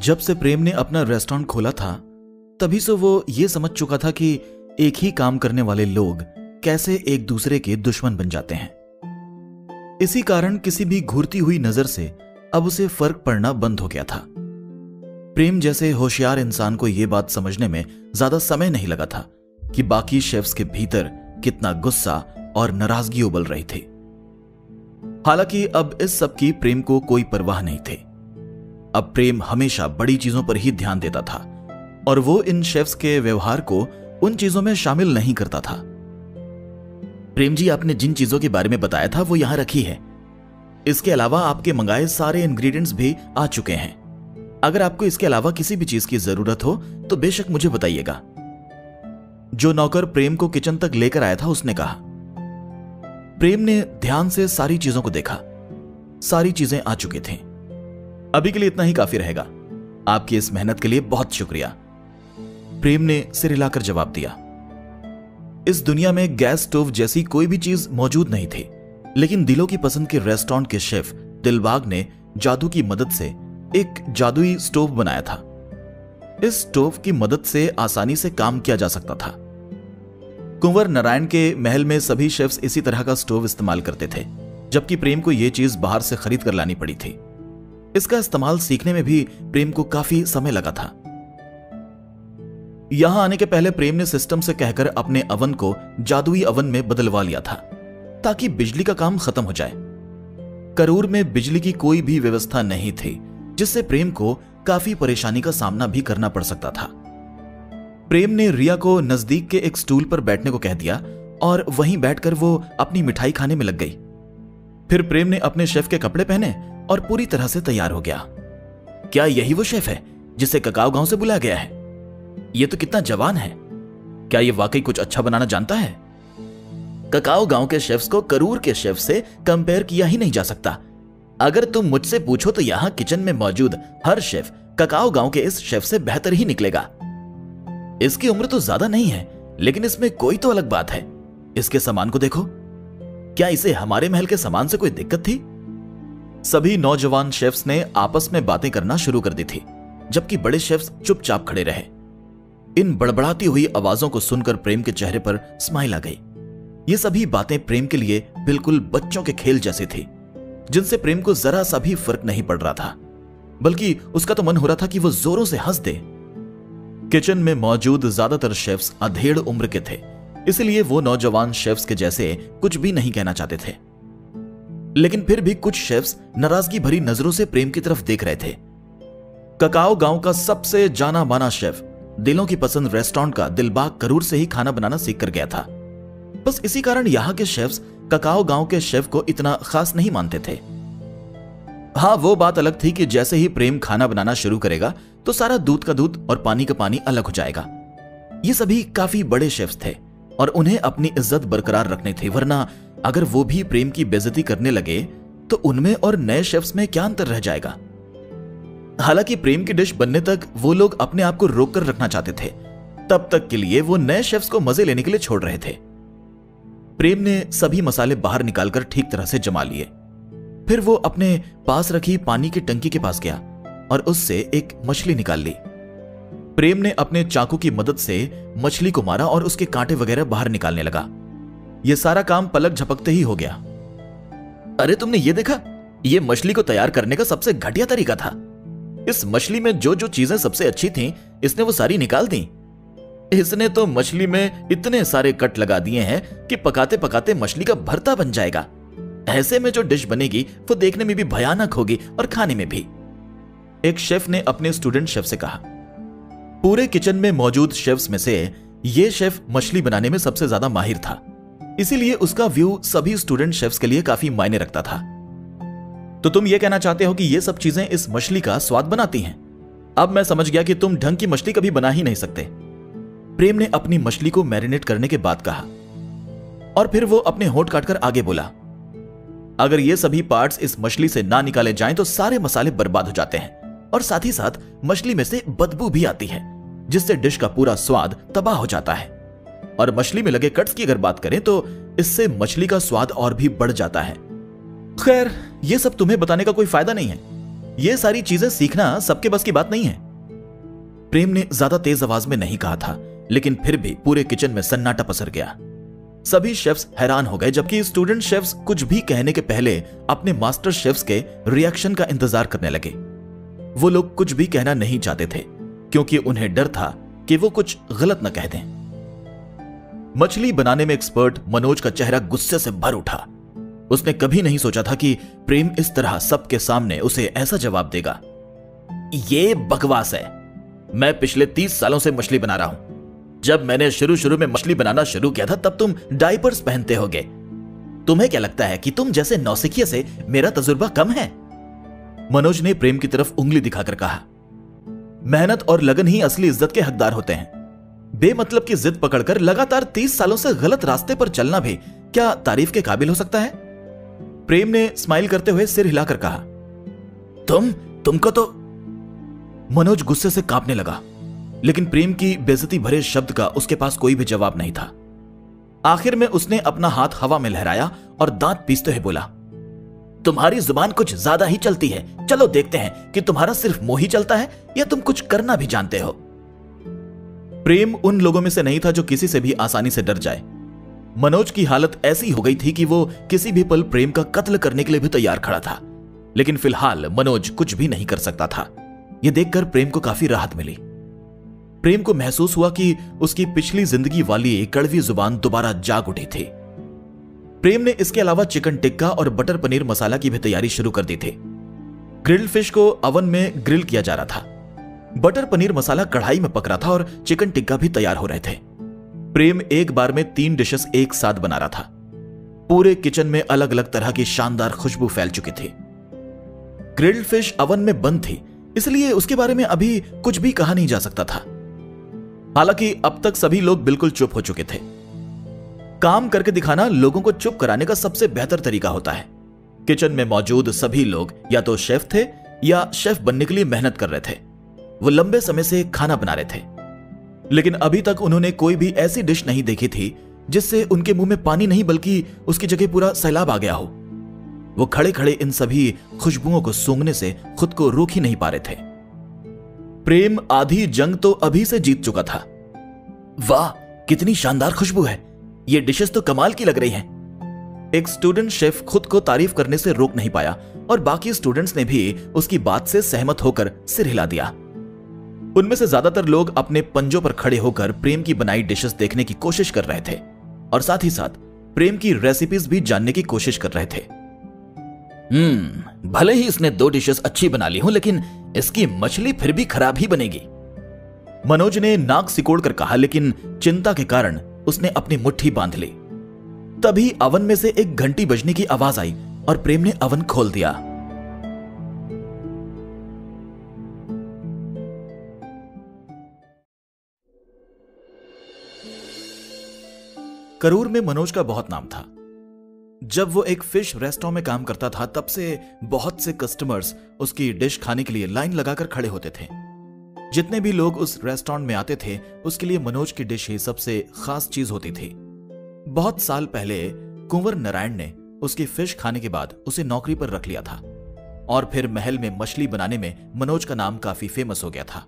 जब से प्रेम ने अपना रेस्टोरेंट खोला था तभी से वो ये समझ चुका था कि एक ही काम करने वाले लोग कैसे एक दूसरे के दुश्मन बन जाते हैं। इसी कारण किसी भी घूरती हुई नजर से अब उसे फर्क पड़ना बंद हो गया था। प्रेम जैसे होशियार इंसान को यह बात समझने में ज्यादा समय नहीं लगा था कि बाकी शेफ्स के भीतर कितना गुस्सा और नाराजगी उबल रही थी। हालांकि अब इस सब की प्रेम को कोई परवाह नहीं थी। अब प्रेम हमेशा बड़ी चीजों पर ही ध्यान देता था और वो इन शेफ्स के व्यवहार को उन चीजों में शामिल नहीं करता था। प्रेम जी, आपने जिन चीजों के बारे में बताया था वो यहां रखी है। इसके अलावा आपके मंगाए सारे इंग्रेडिएंट्स भी आ चुके हैं। अगर आपको इसके अलावा किसी भी चीज की जरूरत हो तो बेशक मुझे बताइएगा। जो नौकर प्रेम को किचन तक लेकर आया था उसने कहा। प्रेम ने ध्यान से सारी चीजों को देखा। सारी चीजें आ चुकी थीं। अभी के लिए इतना ही काफी रहेगा। आपकी इस मेहनत के लिए बहुत शुक्रिया, प्रेम ने सिर हिलाकर जवाब दिया। इस दुनिया में गैस स्टोव जैसी कोई भी चीज मौजूद नहीं थी, लेकिन दिलों की पसंद के रेस्टोरेंट के शेफ दिलबाग ने जादू की मदद से एक जादुई स्टोव बनाया था। इस स्टोव की मदद से आसानी से काम किया जा सकता था। कुंवर नारायण के महल में सभी शेफ्स इसी तरह का स्टोव इस्तेमाल करते थे, जबकि प्रेम को यह चीज बाहर से खरीद कर लानी पड़ी थी। इसका इस्तेमाल सीखने में भी प्रेम को काफी समय लगा था। यहां आने के पहले प्रेम ने सिस्टम से कहकर अपने अवन को जादुई अवन में बदलवा लिया था ताकि बिजली का काम खत्म हो जाए। करूर में बिजली की कोई भी व्यवस्था नहीं थी, जिससे प्रेम को काफी परेशानी का सामना भी करना पड़ सकता था। प्रेम ने रिया को नजदीक के एक स्टूल पर बैठने को कह दिया और वहीं बैठकर वो अपनी मिठाई खाने में लग गई। फिर प्रेम ने अपने शेफ के कपड़े पहने और पूरी तरह से तैयार हो गया। क्या यही वो शेफ है जिसे ककाओ गांव से बुलाया गया है? ये तो कितना जवान है। क्या ये वाकई कुछ अच्छा बनाना जानता है? ककाओ गांव के शेफ्स को करूर के शेफ से कंपेयर किया ही नहीं जा सकता। अगर तुम मुझसे पूछो तो यहां किचन में मौजूद हर शेफ ककाओ गांव के इस शेफ से बेहतर ही निकलेगा। इसकी उम्र तो ज्यादा नहीं है, लेकिन इसमें कोई तो अलग बात है। इसके सामान को देखो। क्या इसे हमारे महल के सामान से कोई दिक्कत थी? सभी नौजवान शेफ्स ने आपस में बातें करना शुरू कर दी थी, जबकि बड़े शेफ्स चुपचाप खड़े रहे। इन बड़बड़ाती हुई आवाजों को सुनकर प्रेम के चेहरे पर स्माइल आ गई। ये सभी बातें प्रेम के लिए बिल्कुल बच्चों के खेल जैसी थी, जिनसे प्रेम को जरा सा भी फर्क नहीं पड़ रहा था, बल्कि उसका तो मन हो रहा था कि वो जोरों से हंस दे। किचन में मौजूद ज्यादातर शेफ्स अधेड़ उम्र के थे, इसलिए वो नौजवान शेफ्स के जैसे कुछ भी नहीं कहना चाहते थे। लेकिन फिर भी कुछ शेफ्स नाराजगी भरी नजरों से प्रेम की तरफ देख रहे थे। ककाओ गांव का सबसे जाना माना शेफ, दिलों की पसंद रेस्टोरेंट का दिलबाग करूर से ही खाना बनाना सीख कर गया था। बस इसी कारण यहां के शेफ्स ककाओ गांव के शेफ को इतना खास नहीं मानते थे। हाँ, वो बात अलग थी कि जैसे ही प्रेम खाना बनाना शुरू करेगा तो सारा दूध का दूध और पानी का पानी अलग हो जाएगा। ये सभी काफी बड़े शेफ्स थे और उन्हें अपनी इज्जत बरकरार रखनी थी, वरना अगर वो भी प्रेम की बेइज्जती करने लगे तो उनमें और नए शेफ्स में क्या अंतर रह जाएगा। हालांकि प्रेम की डिश बनने तक वो लोग अपने आप को रोक कर रखना चाहते थे। तब तक के लिए वो नए शेफ्स को मजे लेने के लिए छोड़ रहे थे। प्रेम ने सभी मसाले बाहर निकालकर ठीक तरह से जमा लिए। फिर वो अपने पास रखी पानी की टंकी के पास गया और उससे एक मछली निकाल ली। प्रेम ने अपने चाकू की मदद से मछली को मारा और उसके कांटे वगैरह बाहर निकालने लगा। यह सारा काम पलक झपकते ही हो गया। अरे, तुमने ये देखा? यह मछली को तैयार करने का सबसे घटिया तरीका था। इस मछली में जो जो चीजें सबसे अच्छी थीं, इसने वो सारी निकाल दी। इसने तो मछली में इतने सारे कट लगा दिए हैं कि पकाते पकाते मछली का भरता बन जाएगा। ऐसे में जो डिश बनेगी वो देखने में भी भयानक होगी और खाने में भी। एक शेफ ने अपने स्टूडेंट शेफ से कहा। पूरे किचन में मौजूद शेफ्स में से यह शेफ मछली बनाने में सबसे ज्यादा माहिर था, इसीलिए उसका व्यू सभी स्टूडेंट शेफ्स के लिए काफी मायने रखता था। तो तुम ये कहना चाहते हो कि ये सब चीजें इस मछली का स्वाद बनाती हैं? अब मैं समझ गया कि तुम ढंग की मछली कभी बना ही नहीं सकते। प्रेम ने अपनी मछली को मैरिनेट करने के बाद कहा और फिर वो अपने होंठ काटकर आगे बोला, अगर ये सभी पार्ट्स इस मछली से ना निकाले जाएं तो सारे मसाले बर्बाद हो जाते हैं और साथ ही साथ मछली में से बदबू भी आती है, जिससे डिश का पूरा स्वाद तबाह हो जाता है। और मछली में लगे कट्स की अगर बात करें तो इससे मछली का स्वाद और भी बढ़ जाता है। खैर, यह सब तुम्हें बताने का कोई फायदा नहीं है। ये सारी चीजें सीखना सबके बस की बात नहीं है। प्रेम ने ज्यादा तेज आवाज में नहीं कहा था, लेकिन फिर भी पूरे किचन में सन्नाटा पसर गया। सभी शेफ्स हैरान हो गए, जबकि स्टूडेंट शेफ्स कुछ भी कहने के पहले अपने मास्टर शेफ्स के रिएक्शन का इंतजार करने लगे। वो लोग कुछ भी कहना नहीं चाहते थे, क्योंकि उन्हें डर था कि वो कुछ गलत न कह दें। मछली बनाने में एक्सपर्ट मनोज का चेहरा गुस्से से भर उठा। उसने कभी नहीं सोचा था कि प्रेम इस तरह सबके सामने उसे ऐसा जवाब देगा। ये बकवास है। मैं पिछले 30 सालों से मछली बना रहा हूं। जब मैंने शुरू में मछली बनाना शुरू किया था, तब तुम डायपर्स पहनते होगे। तुम्हें क्या लगता है कि तुम जैसे नौसिखिए से मेरा तजुर्बा कम है? मनोज ने प्रेम की तरफ उंगली दिखाकर कहा, मेहनत और लगन ही असली इज्जत के हकदार होते हैं। बेमतलब की जिद पकड़कर लगातार 30 सालों से गलत रास्ते पर चलना भी क्या तारीफ के काबिल हो सकता है? प्रेम ने स्माइल करते हुए सिर हिलाकर कहा, तुमको तो। मनोज गुस्से से कांपने लगा, लेकिन प्रेम की बेइज्जती भरे शब्द का उसके पास कोई भी जवाब नहीं था। आखिर में उसने अपना हाथ हवा में लहराया और दांत पीसते हुए बोला, तुम्हारी जुबान कुछ ज्यादा ही चलती है। चलो देखते हैं कि तुम्हारा सिर्फ मुंह ही चलता है या तुम कुछ करना भी जानते हो। प्रेम उन लोगों में से नहीं था जो किसी से भी आसानी से डर जाए। मनोज की हालत ऐसी हो गई थी कि वो किसी भी पल प्रेम का कत्ल करने के लिए भी तैयार खड़ा था, लेकिन फिलहाल मनोज कुछ भी नहीं कर सकता था। यह देखकर प्रेम को काफी राहत मिली। प्रेम को महसूस हुआ कि उसकी पिछली जिंदगी वाली कड़वी जुबान दोबारा जाग उठी थी। प्रेम ने इसके अलावा चिकन टिक्का और बटर पनीर मसाला की भी तैयारी शुरू कर दी थी। ग्रिल्ड फिश को अवन में ग्रिल किया जा रहा था, बटर पनीर मसाला कढ़ाई में पक रहा था और चिकन टिक्का भी तैयार हो रहे थे। प्रेम एक बार में 3 डिशेस एक साथ बना रहा था। पूरे किचन में अलग अलग तरह की शानदार खुशबू फैल चुकी थी। ग्रिल्ड फिश अवन में बंद थी, इसलिए उसके बारे में अभी कुछ भी कहा नहीं जा सकता था। हालांकि अब तक सभी लोग बिल्कुल चुप हो चुके थे। काम करके दिखाना लोगों को चुप कराने का सबसे बेहतर तरीका होता है। किचन में मौजूद सभी लोग या तो शेफ थे या शेफ बनने के लिए मेहनत कर रहे थे। वो लंबे समय से खाना बना रहे थे, लेकिन अभी तक उन्होंने कोई भी ऐसी डिश नहीं देखी थी जिससे उनके मुंह में पानी नहीं बल्कि उसकी जगह पूरा सैलाब आ गया हो। वो खड़े खड़े इन सभी खुशबुओं को सूंघने से खुद को रोक ही नहीं पा रहे थे। प्रेम आधी जंग तो अभी से जीत चुका था। वाह, कितनी शानदार खुशबू है। ये डिशेस तो कमाल की लग रही हैं। एक स्टूडेंट शेफ खुद को तारीफ करने से रोक नहीं पाया और बाकी स्टूडेंट्स ने भी उसकी बात से सहमत होकर सिर हिला दिया। उनमें से ज्यादातर लोग अपने पंजों पर खड़े होकर प्रेम की बनाई डिशेस देखने की कोशिश कर रहे थे और साथ ही साथ प्रेम की रेसिपीज भी जानने की कोशिश कर रहे थे। भले ही इसने 2 डिशेस अच्छी बना ली हो, लेकिन इसकी मछली फिर भी खराब ही बनेगी, मनोज ने नाक सिकोड़कर कहा, लेकिन चिंता के कारण उसने अपनी मुट्ठी बांध ली। तभी अवन में से एक घंटी बजने की आवाज आई और प्रेम ने अवन खोल दिया। करूर में मनोज का बहुत नाम था। जब वो एक फिश रेस्टोरेंट में काम करता था, तब से बहुत से कस्टमर्स उसकी डिश खाने के लिए लाइन लगाकर खड़े होते थे। जितने भी लोग उस रेस्टोरेंट में आते थे, उसके लिए मनोज की डिश ही सबसे खास चीज होती थी। बहुत साल पहले कुंवर नारायण ने उसकी फिश खाने के बाद उसे नौकरी पर रख लिया था और फिर महल में मछली बनाने में मनोज का नाम काफी फेमस हो गया था।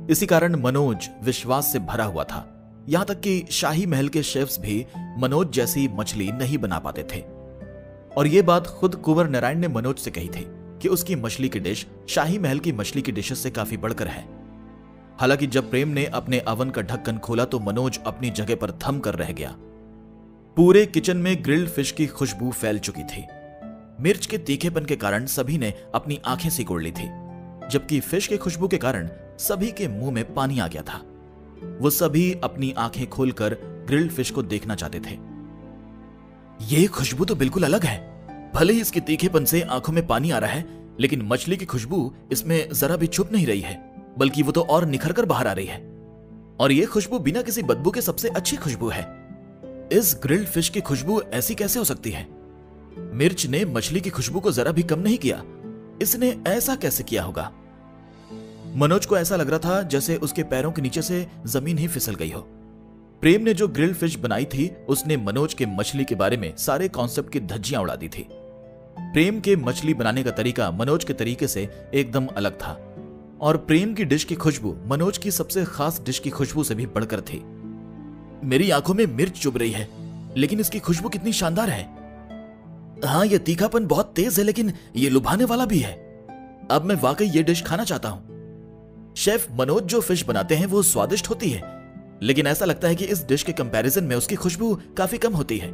इसी कारण मनोज विश्वास से भरा हुआ था। यहां तक कि शाही महल के शेफ्स भी मनोज जैसी मछली नहीं बना पाते थे। और यह बात खुद कुंवर नारायण ने मनोज से कही थी कि उसकी मछली की डिश शाही महल की मछली की डिशेस से काफी बढ़कर है। हालांकि जब प्रेम ने अपने अवन का ढक्कन खोला तो मनोज अपनी जगह पर थम कर रह गया। पूरे किचन में ग्रिल्ड फिश की खुशबू फैल चुकी थी। मिर्च के तीखेपन के कारण सभी ने अपनी आंखें सिकोड़ ली थी, जबकि फिश की खुशबू के कारण सभी के मुंह में पानी आ गया था। वो सभी अपनी आंखें खोलकर ग्रिल्ड फिश को देखना चाहते थे। यह खुशबू तो बिल्कुल अलग है। भले ही इसके तीखेपन से आंखों में पानी आ रहा है, लेकिन मछली की खुशबू इसमें जरा भी छुप नहीं रही है, बल्कि वो तो और निखर कर बाहर आ रही है। और यह खुशबू बिना किसी बदबू के सबसे अच्छी खुशबू है। इस ग्रिल्ड फिश की खुशबू ऐसी कैसे हो सकती है? मिर्च ने मछली की खुशबू को जरा भी कम नहीं किया। इसने ऐसा कैसे किया होगा? मनोज को ऐसा लग रहा था जैसे उसके पैरों के नीचे से जमीन ही फिसल गई हो। प्रेम ने जो ग्रिल्ड फिश बनाई थी, उसने मनोज के मछली के बारे में सारे कॉन्सेप्ट की धज्जियां उड़ा दी थी। प्रेम के मछली बनाने का तरीका मनोज के तरीके से एकदम अलग था और प्रेम की डिश की खुशबू मनोज की सबसे खास डिश की खुशबू से भी बढ़कर थी। मेरी आंखों में मिर्च चुभ रही है, लेकिन इसकी खुशबू कितनी शानदार है। हाँ, यह तीखापन बहुत तेज है, लेकिन यह लुभाने वाला भी है। अब मैं वाकई ये डिश खाना चाहता हूं। शेफ मनोज जो फिश बनाते हैं वो स्वादिष्ट होती है, लेकिन ऐसा लगता है कि इस डिश के कंपैरिजन में उसकी खुशबू काफी कम होती है।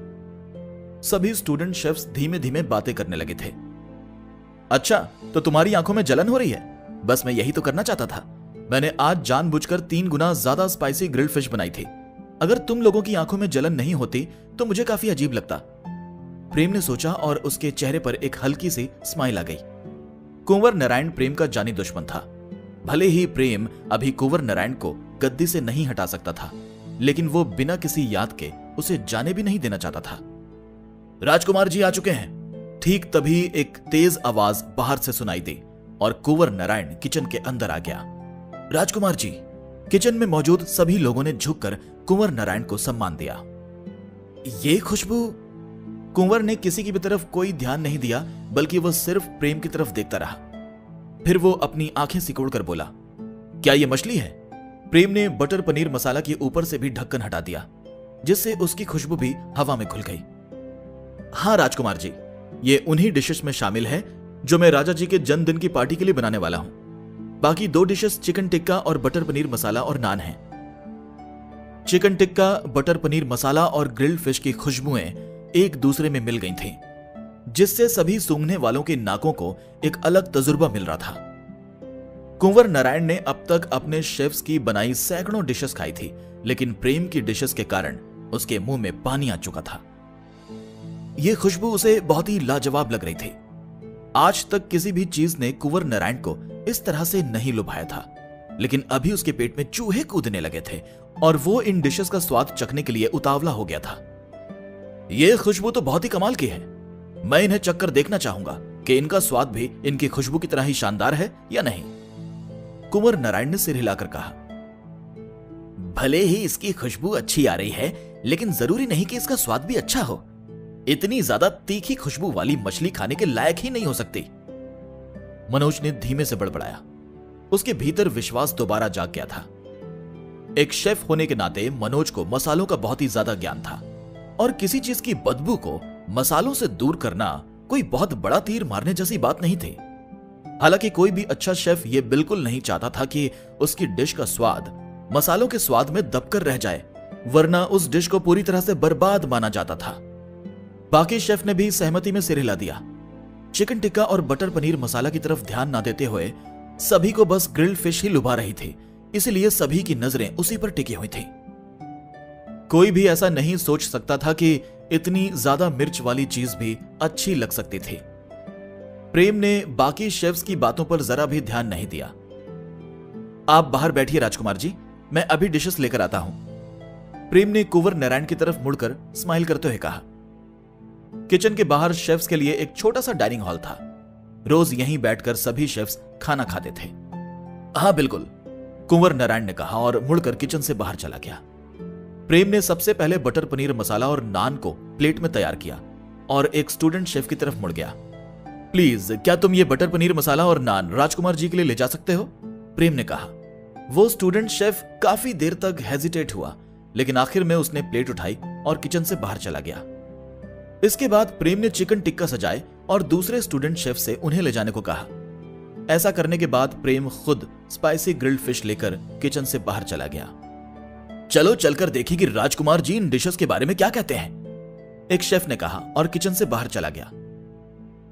सभी स्टूडेंट शेफ्स धीमे धीमे बातें करने लगे थे। अच्छा, तो तुम्हारी आंखों में जलन हो रही है? बस मैं यही तो करना चाहता था। मैंने आज जानबूझकर 3 गुना ज्यादा स्पाइसी ग्रिल्ड फिश बनाई थी। अगर तुम लोगों की आंखों में जलन नहीं होती तो मुझे काफी अजीब लगता। प्रेम ने सोचा और उसके चेहरे पर एक हल्की सी स्माइल आ गई। कुंवर नारायण प्रेम का जानी दुश्मन था। भले ही प्रेम अभी कुंवर नारायण को गद्दी से नहीं हटा सकता था, लेकिन वो बिना किसी याद के उसे जाने भी नहीं देना चाहता था। राजकुमार जी आ चुके हैं। ठीक तभी एक तेज आवाज बाहर से सुनाई दी और कुंवर नारायण किचन के अंदर आ गया। राजकुमार जी। किचन में मौजूद सभी लोगों ने झुककर कुंवर नारायण को सम्मान दिया। ये खुशबू। कुंवर ने किसी की भी तरफ कोई ध्यान नहीं दिया, बल्कि वह सिर्फ प्रेम की तरफ देखता रहा। फिर वो अपनी आंखें सिकोड़कर बोला, क्या यह मछली है? प्रेम ने बटर पनीर मसाला के ऊपर से भी ढक्कन हटा दिया, जिससे उसकी खुशबू भी हवा में घुल गई। हाँ राजकुमार जी, ये उन्हीं डिशेस में शामिल है जो मैं राजा जी के जन्मदिन की पार्टी के लिए बनाने वाला हूं। बाकी 2 डिशेस चिकन टिक्का और बटर पनीर मसाला और नान हैं। चिकन टिक्का, बटर पनीर मसाला और ग्रिल्ड फिश की खुशबुएं एक दूसरे में मिल गई थीं, जिससे सभी सूंघने वालों के नाकों को एक अलग तजुर्बा मिल रहा था। कुंवर नारायण ने अब तक अपने शेफ्स की बनाई सैकड़ों डिशेस खाई थी, लेकिन प्रेम की डिशेस के कारण उसके मुंह में पानी आ चुका था। यह खुशबू उसे बहुत ही लाजवाब लग रही थी। आज तक किसी भी चीज ने कुंवर नारायण को इस तरह से नहीं लुभाया था, लेकिन अभी उसके पेट में चूहे कूदने लगे थे और वो इन डिशेस का स्वाद चखने के लिए उतावला हो गया था। यह खुशबू तो बहुत ही कमाल की है। मैं इन्हें चखकर देखना चाहूंगा कि इनका स्वाद भी इनकी खुशबू की तरह ही शानदार है या नहीं। कुंवर नारायण ने सिर हिलाकर कहा, भले ही इसकी खुशबू अच्छी आ रही है, लेकिन जरूरी नहीं कि इसका स्वाद भी अच्छा हो। इतनी ज्यादा तीखी खुशबू वाली मछली खाने के लायक ही नहीं हो सकती। मनोज ने धीमे से बड़बड़ाया। उसके भीतर विश्वास दोबारा जाग गया था। एक शेफ होने के नाते मनोज को मसालों का बहुत ही ज्यादा ज्ञान था और किसी चीज की बदबू को मसालों से दूर करना कोई बहुत बड़ा तीर मारने जैसी बात नहीं थी। हालांकि कोई भी अच्छा शेफ यह बिल्कुल नहीं चाहता था कि उसकी डिश का स्वाद मसालों के स्वाद में दबकर रह जाए, वरना उस डिश को पूरी तरह से बर्बाद माना जाता था। बाकी शेफ ने भी सहमति में सिर हिला दिया। चिकन टिक्का और बटर पनीर मसाला की तरफ ध्यान ना देते हुए सभी को बस ग्रिल्ड फिश ही लुभा रही थी, इसलिए सभी की नजरें उसी पर टिकी हुई थी। कोई भी ऐसा नहीं सोच सकता था कि इतनी ज्यादा मिर्च वाली चीज भी अच्छी लग सकती थी। प्रेम ने बाकी शेफ्स की बातों पर जरा भी ध्यान नहीं दिया। आप बाहर बैठिए राजकुमार जी, मैं अभी डिशेस लेकर आता हूं। प्रेम ने कुंवर नारायण की तरफ मुड़कर स्माइल करते हुए कहा। किचन के बाहर शेफ्स के लिए एक छोटा सा डाइनिंग हॉल था। रोज यहीं बैठकर सभी शेफ्स खाना खाते थे। हाँ बिल्कुल, कुंवर नारायण ने कहा और मुड़कर किचन से बाहर चला गया। प्रेम ने सबसे पहले बटर पनीर मसाला और नान को प्लेट में तैयार किया और एक स्टूडेंट शेफ की तरफ मुड़ गया। प्लीज, क्या तुम ये बटर पनीर मसाला और नान राजकुमार जी के लिए ले जा सकते हो? प्रेम ने कहा। वो स्टूडेंट शेफ काफी देर तक हेजिटेट हुआ, लेकिन आखिर में उसने प्लेट उठाई और किचन से बाहर चला गया। इसके बाद प्रेम ने चिकन टिक्का सजाए और दूसरे स्टूडेंट शेफ से उन्हें ले जाने को कहा। ऐसा करने के बाद प्रेम खुद स्पाइसी ग्रिल्ड फिश लेकर किचन से बाहर चला गया। चलो चलकर देखें कि राजकुमार जी इन डिशेस के बारे में क्या कहते हैं, एक शेफ ने कहा और किचन से बाहर चला गया।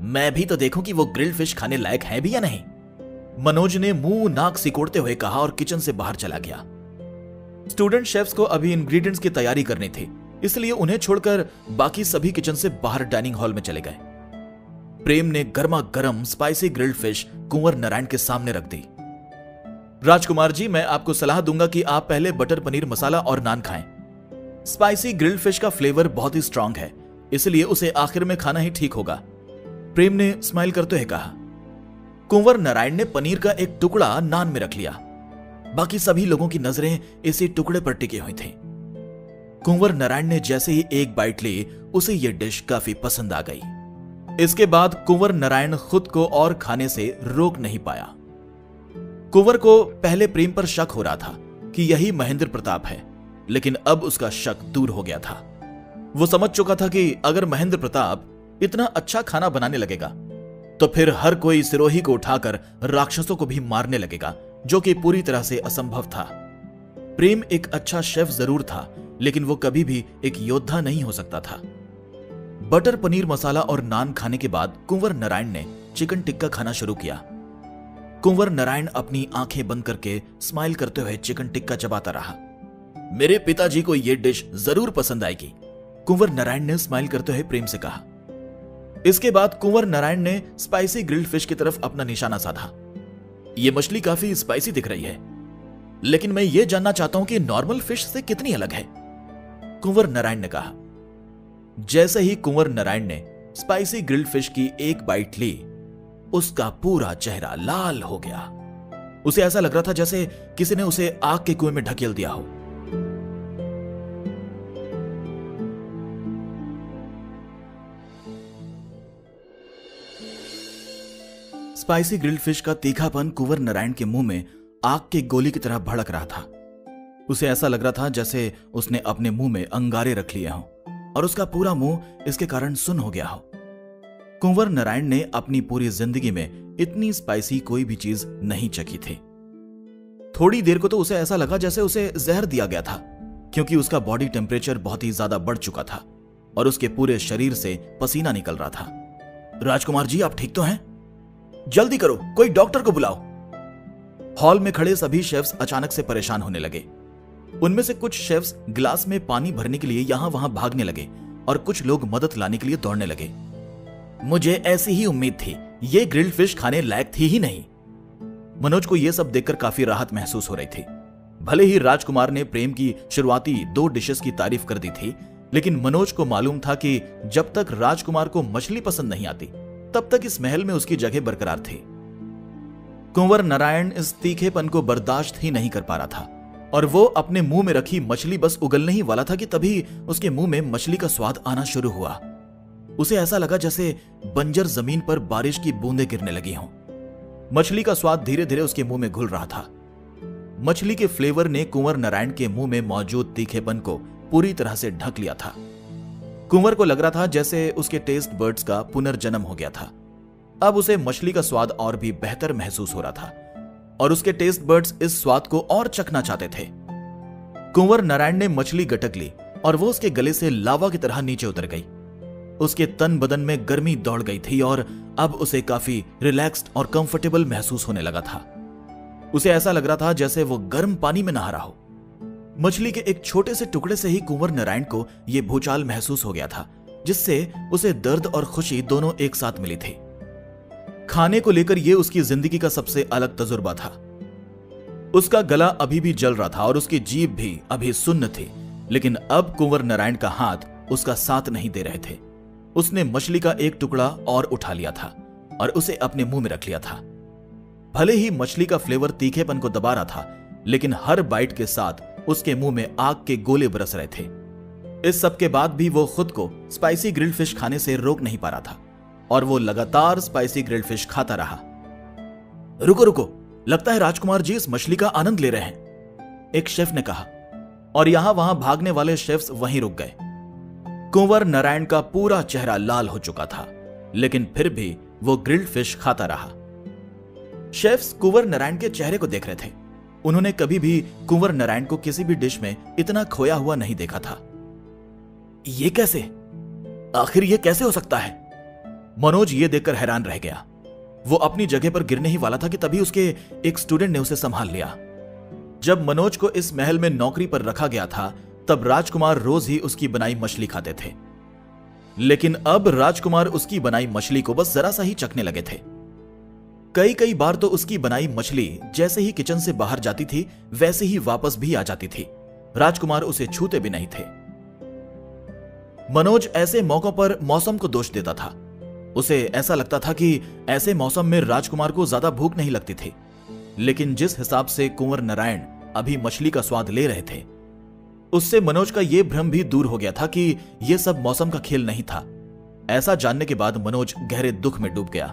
मैं भी तो देखूं कि वो ग्रिल्ड फिश खाने लायक है भी या नहीं, मनोज ने मुंह नाक सिकोड़ते हुए कहा और किचन से बाहर चला गया। स्टूडेंट शेफ्स को अभी इंग्रेडिएंट्स की तैयारी करनी थी, इसलिए उन्हें छोड़कर बाकी सभी किचन से बाहर डाइनिंग हॉल में चले गए। प्रेम ने गर्मा गर्म स्पाइसी ग्रिल्ड फिश कुंवर नारायण के सामने रख दी। राजकुमार जी, मैं आपको सलाह दूंगा कि आप पहले बटर पनीर मसाला और नान खाएं। स्पाइसी ग्रिल्ड फिश का फ्लेवर बहुत ही स्ट्रांग है, इसलिए उसे आखिर में खाना ही ठीक होगा, प्रेम ने स्माइल करते हुए कहा। कुंवर नारायण ने पनीर का एक टुकड़ा नान में रख लिया। बाकी सभी लोगों की नजरें इसी टुकड़े पर टिकी हुई थी। कुंवर नारायण ने जैसे ही एक बाइट ली, उसे यह डिश काफी पसंद आ गई। इसके बाद कुंवर नारायण खुद को और खाने से रोक नहीं पाया। कुंवर को पहले प्रेम पर शक हो रहा था कि यही महेंद्र प्रताप है, लेकिन अब उसका शक दूर हो गया था। वो समझ चुका था कि अगर महेंद्र प्रताप इतना अच्छा खाना बनाने लगेगा तो फिर हर कोई सिरोही को उठाकर राक्षसों को भी मारने लगेगा, जो कि पूरी तरह से असंभव था। प्रेम एक अच्छा शेफ जरूर था, लेकिन वो कभी भी एक योद्धा नहीं हो सकता था। बटर पनीर मसाला और नान खाने के बाद कुंवर नारायण ने चिकन टिक्का खाना शुरू किया। कुंवर नारायण अपनी आंखें बंद करके स्माइल करते हुए चिकन टिक्का चबाता रहा। मेरे पिताजी को यह डिश जरूर पसंद आएगी, कुंवर नारायण ने स्माइल करते हुए प्रेम से कहा। इसके बाद कुंवर नारायण ने स्पाइसी ग्रिल्ड फिश की तरफ अपना निशाना साधा। यह मछली काफी स्पाइसी दिख रही है, लेकिन मैं यह जानना चाहता हूं कि नॉर्मल फिश से कितनी अलग है, कुंवर नारायण ने कहा। जैसे ही कुंवर नारायण ने स्पाइसी ग्रिल्ड फिश की एक बाइट ली, उसका पूरा चेहरा लाल हो गया। उसे ऐसा लग रहा था जैसे किसी ने उसे आग के कुएं में ढकेल दिया हो। स्पाइसी ग्रिल्ड फिश का तीखापन कुंवर नारायण के मुंह में आग की गोली की तरह भड़क रहा था। उसे ऐसा लग रहा था जैसे उसने अपने मुंह में अंगारे रख लिए हों और उसका पूरा मुंह इसके कारण सुन्न हो गया हो। कुंवर नारायण ने अपनी पूरी जिंदगी में इतनी स्पाइसी कोई भी चीज नहीं चखी थी। थोड़ी देर को तो उसे ऐसा लगा जैसे उसे जहर दिया गया था, क्योंकि उसका बॉडी टेम्परेचर बहुत ही ज्यादा बढ़ चुका था और उसके पूरे शरीर से पसीना निकल रहा था। राजकुमार जी, आप ठीक तो हैं? जल्दी करो, कोई डॉक्टर को बुलाओ। हॉल में खड़े सभी शेफ्स अचानक से परेशान होने लगे। उनमें से कुछ शेफ्स गिलास में पानी भरने के लिए यहां वहां भागने लगे और कुछ लोग मदद लाने के लिए दौड़ने लगे। मुझे ऐसी ही उम्मीद थी, ये ग्रिल्ड फिश खाने लायक थी ही नहीं। मनोज को यह सब देखकर काफी राहत महसूस हो रही थी। भले ही राजकुमार ने प्रेम की शुरुआती 2 डिशेस की तारीफ कर दी थी, लेकिन मनोज को मालूम था कि जब तक राजकुमार को मछली पसंद नहीं आती, तब तक इस महल में उसकी जगह बरकरार थी। कुंवर नारायण इस तीखेपन को बर्दाश्त ही नहीं कर पा रहा था और वो अपने मुंह में रखी मछली बस उगलने ही वाला था कि तभी उसके मुंह में मछली का स्वाद आना शुरू हुआ। उसे ऐसा लगा जैसे बंजर जमीन पर बारिश की बूंदें गिरने लगी हों। मछली का स्वाद धीरे धीरे उसके मुंह में घुल रहा था। मछली के फ्लेवर ने कुंवर नारायण के मुंह में मौजूद तीखेपन को पूरी तरह से ढक लिया था। कुंवर को लग रहा था जैसे उसके टेस्ट बर्ड्स का पुनर्जन्म हो गया था। अब उसे मछली का स्वाद और भी बेहतर महसूस हो रहा था और उसके टेस्ट बर्ड्स इस स्वाद को और चखना चाहते थे। कुंवर नारायण ने मछली गटक ली और वो उसके गले से लावा की तरह नीचे उतर गई। उसके तन बदन में गर्मी दौड़ गई थी और अब उसे काफी रिलैक्स्ड और कंफर्टेबल महसूस होने लगा था। उसे ऐसा लग रहा था जैसे वो गर्म पानी में नहा रहा हो। मछली के एक छोटे से टुकड़े से ही कुंवर नारायण को यह भूचाल महसूस हो गया था, जिससे उसे दर्द और खुशी दोनों एक साथ मिली थी। खाने को लेकर यह उसकी जिंदगी का सबसे अलग तजुर्बा था। उसका गला अभी भी जल रहा था और उसकी जीभ भी अभी सुन्न थी, लेकिन अब कुंवर नारायण का हाथ उसका साथ नहीं दे रहे थे। उसने मछली का एक टुकड़ा और उठा लिया था और उसे अपने मुंह में रख लिया था। भले ही मछली का फ्लेवर तीखेपन को दबा रहा था, लेकिन हर बाइट के साथ उसके मुंह में आग के गोले बरस रहे थे। इस सब के बाद भी वो खुद को स्पाइसी ग्रिल्ड फिश खाने से रोक नहीं पा रहा था और वो लगातार स्पाइसी ग्रिल्ड फिश खाता रहा। रुको रुको, लगता है राजकुमार जी इस मछली का आनंद ले रहे हैं, एक शेफ ने कहा और यहां वहां भागने वाले शेफ्स वहीं रुक गए। कुंवर नारायण का पूरा चेहरा लाल हो चुका था, लेकिन फिर भी वो ग्रिल्ड फिश खाता रहा। शेफ्स कुंवर नारायण के चेहरे को देख रहे थे। उन्होंने कभी भी कुंवर नारायण को किसी भी डिश में इतना खोया हुआ नहीं देखा था। ये कैसे, आखिर ये कैसे हो सकता है? मनोज ये देखकर हैरान रह गया। वो अपनी जगह पर गिरने ही वाला था कि तभी उसके एक स्टूडेंट ने उसे संभाल लिया। जब मनोज को इस महल में नौकरी पर रखा गया था, तब राजकुमार रोज ही उसकी बनाई मछली खाते थे, लेकिन अब राजकुमार उसकी बनाई मछली को बस जरा सा ही चखने लगे थे। कई बार तो उसकी बनाई मछली जैसे ही किचन से बाहर जाती थी, वैसे ही वापस भी आ जाती थी। राजकुमार उसे छूते भी नहीं थे। मनोज ऐसे मौकों पर मौसम को दोष देता था। उसे ऐसा लगता था कि ऐसे मौसम में राजकुमार को ज्यादा भूख नहीं लगती थी, लेकिन जिस हिसाब से कुंवर नारायण अभी मछली का स्वाद ले रहे थे, उससे मनोज का यह भ्रम भी दूर हो गया था कि यह सब मौसम का खेल नहीं था। ऐसा जानने के बाद मनोज गहरे दुख में डूब गया।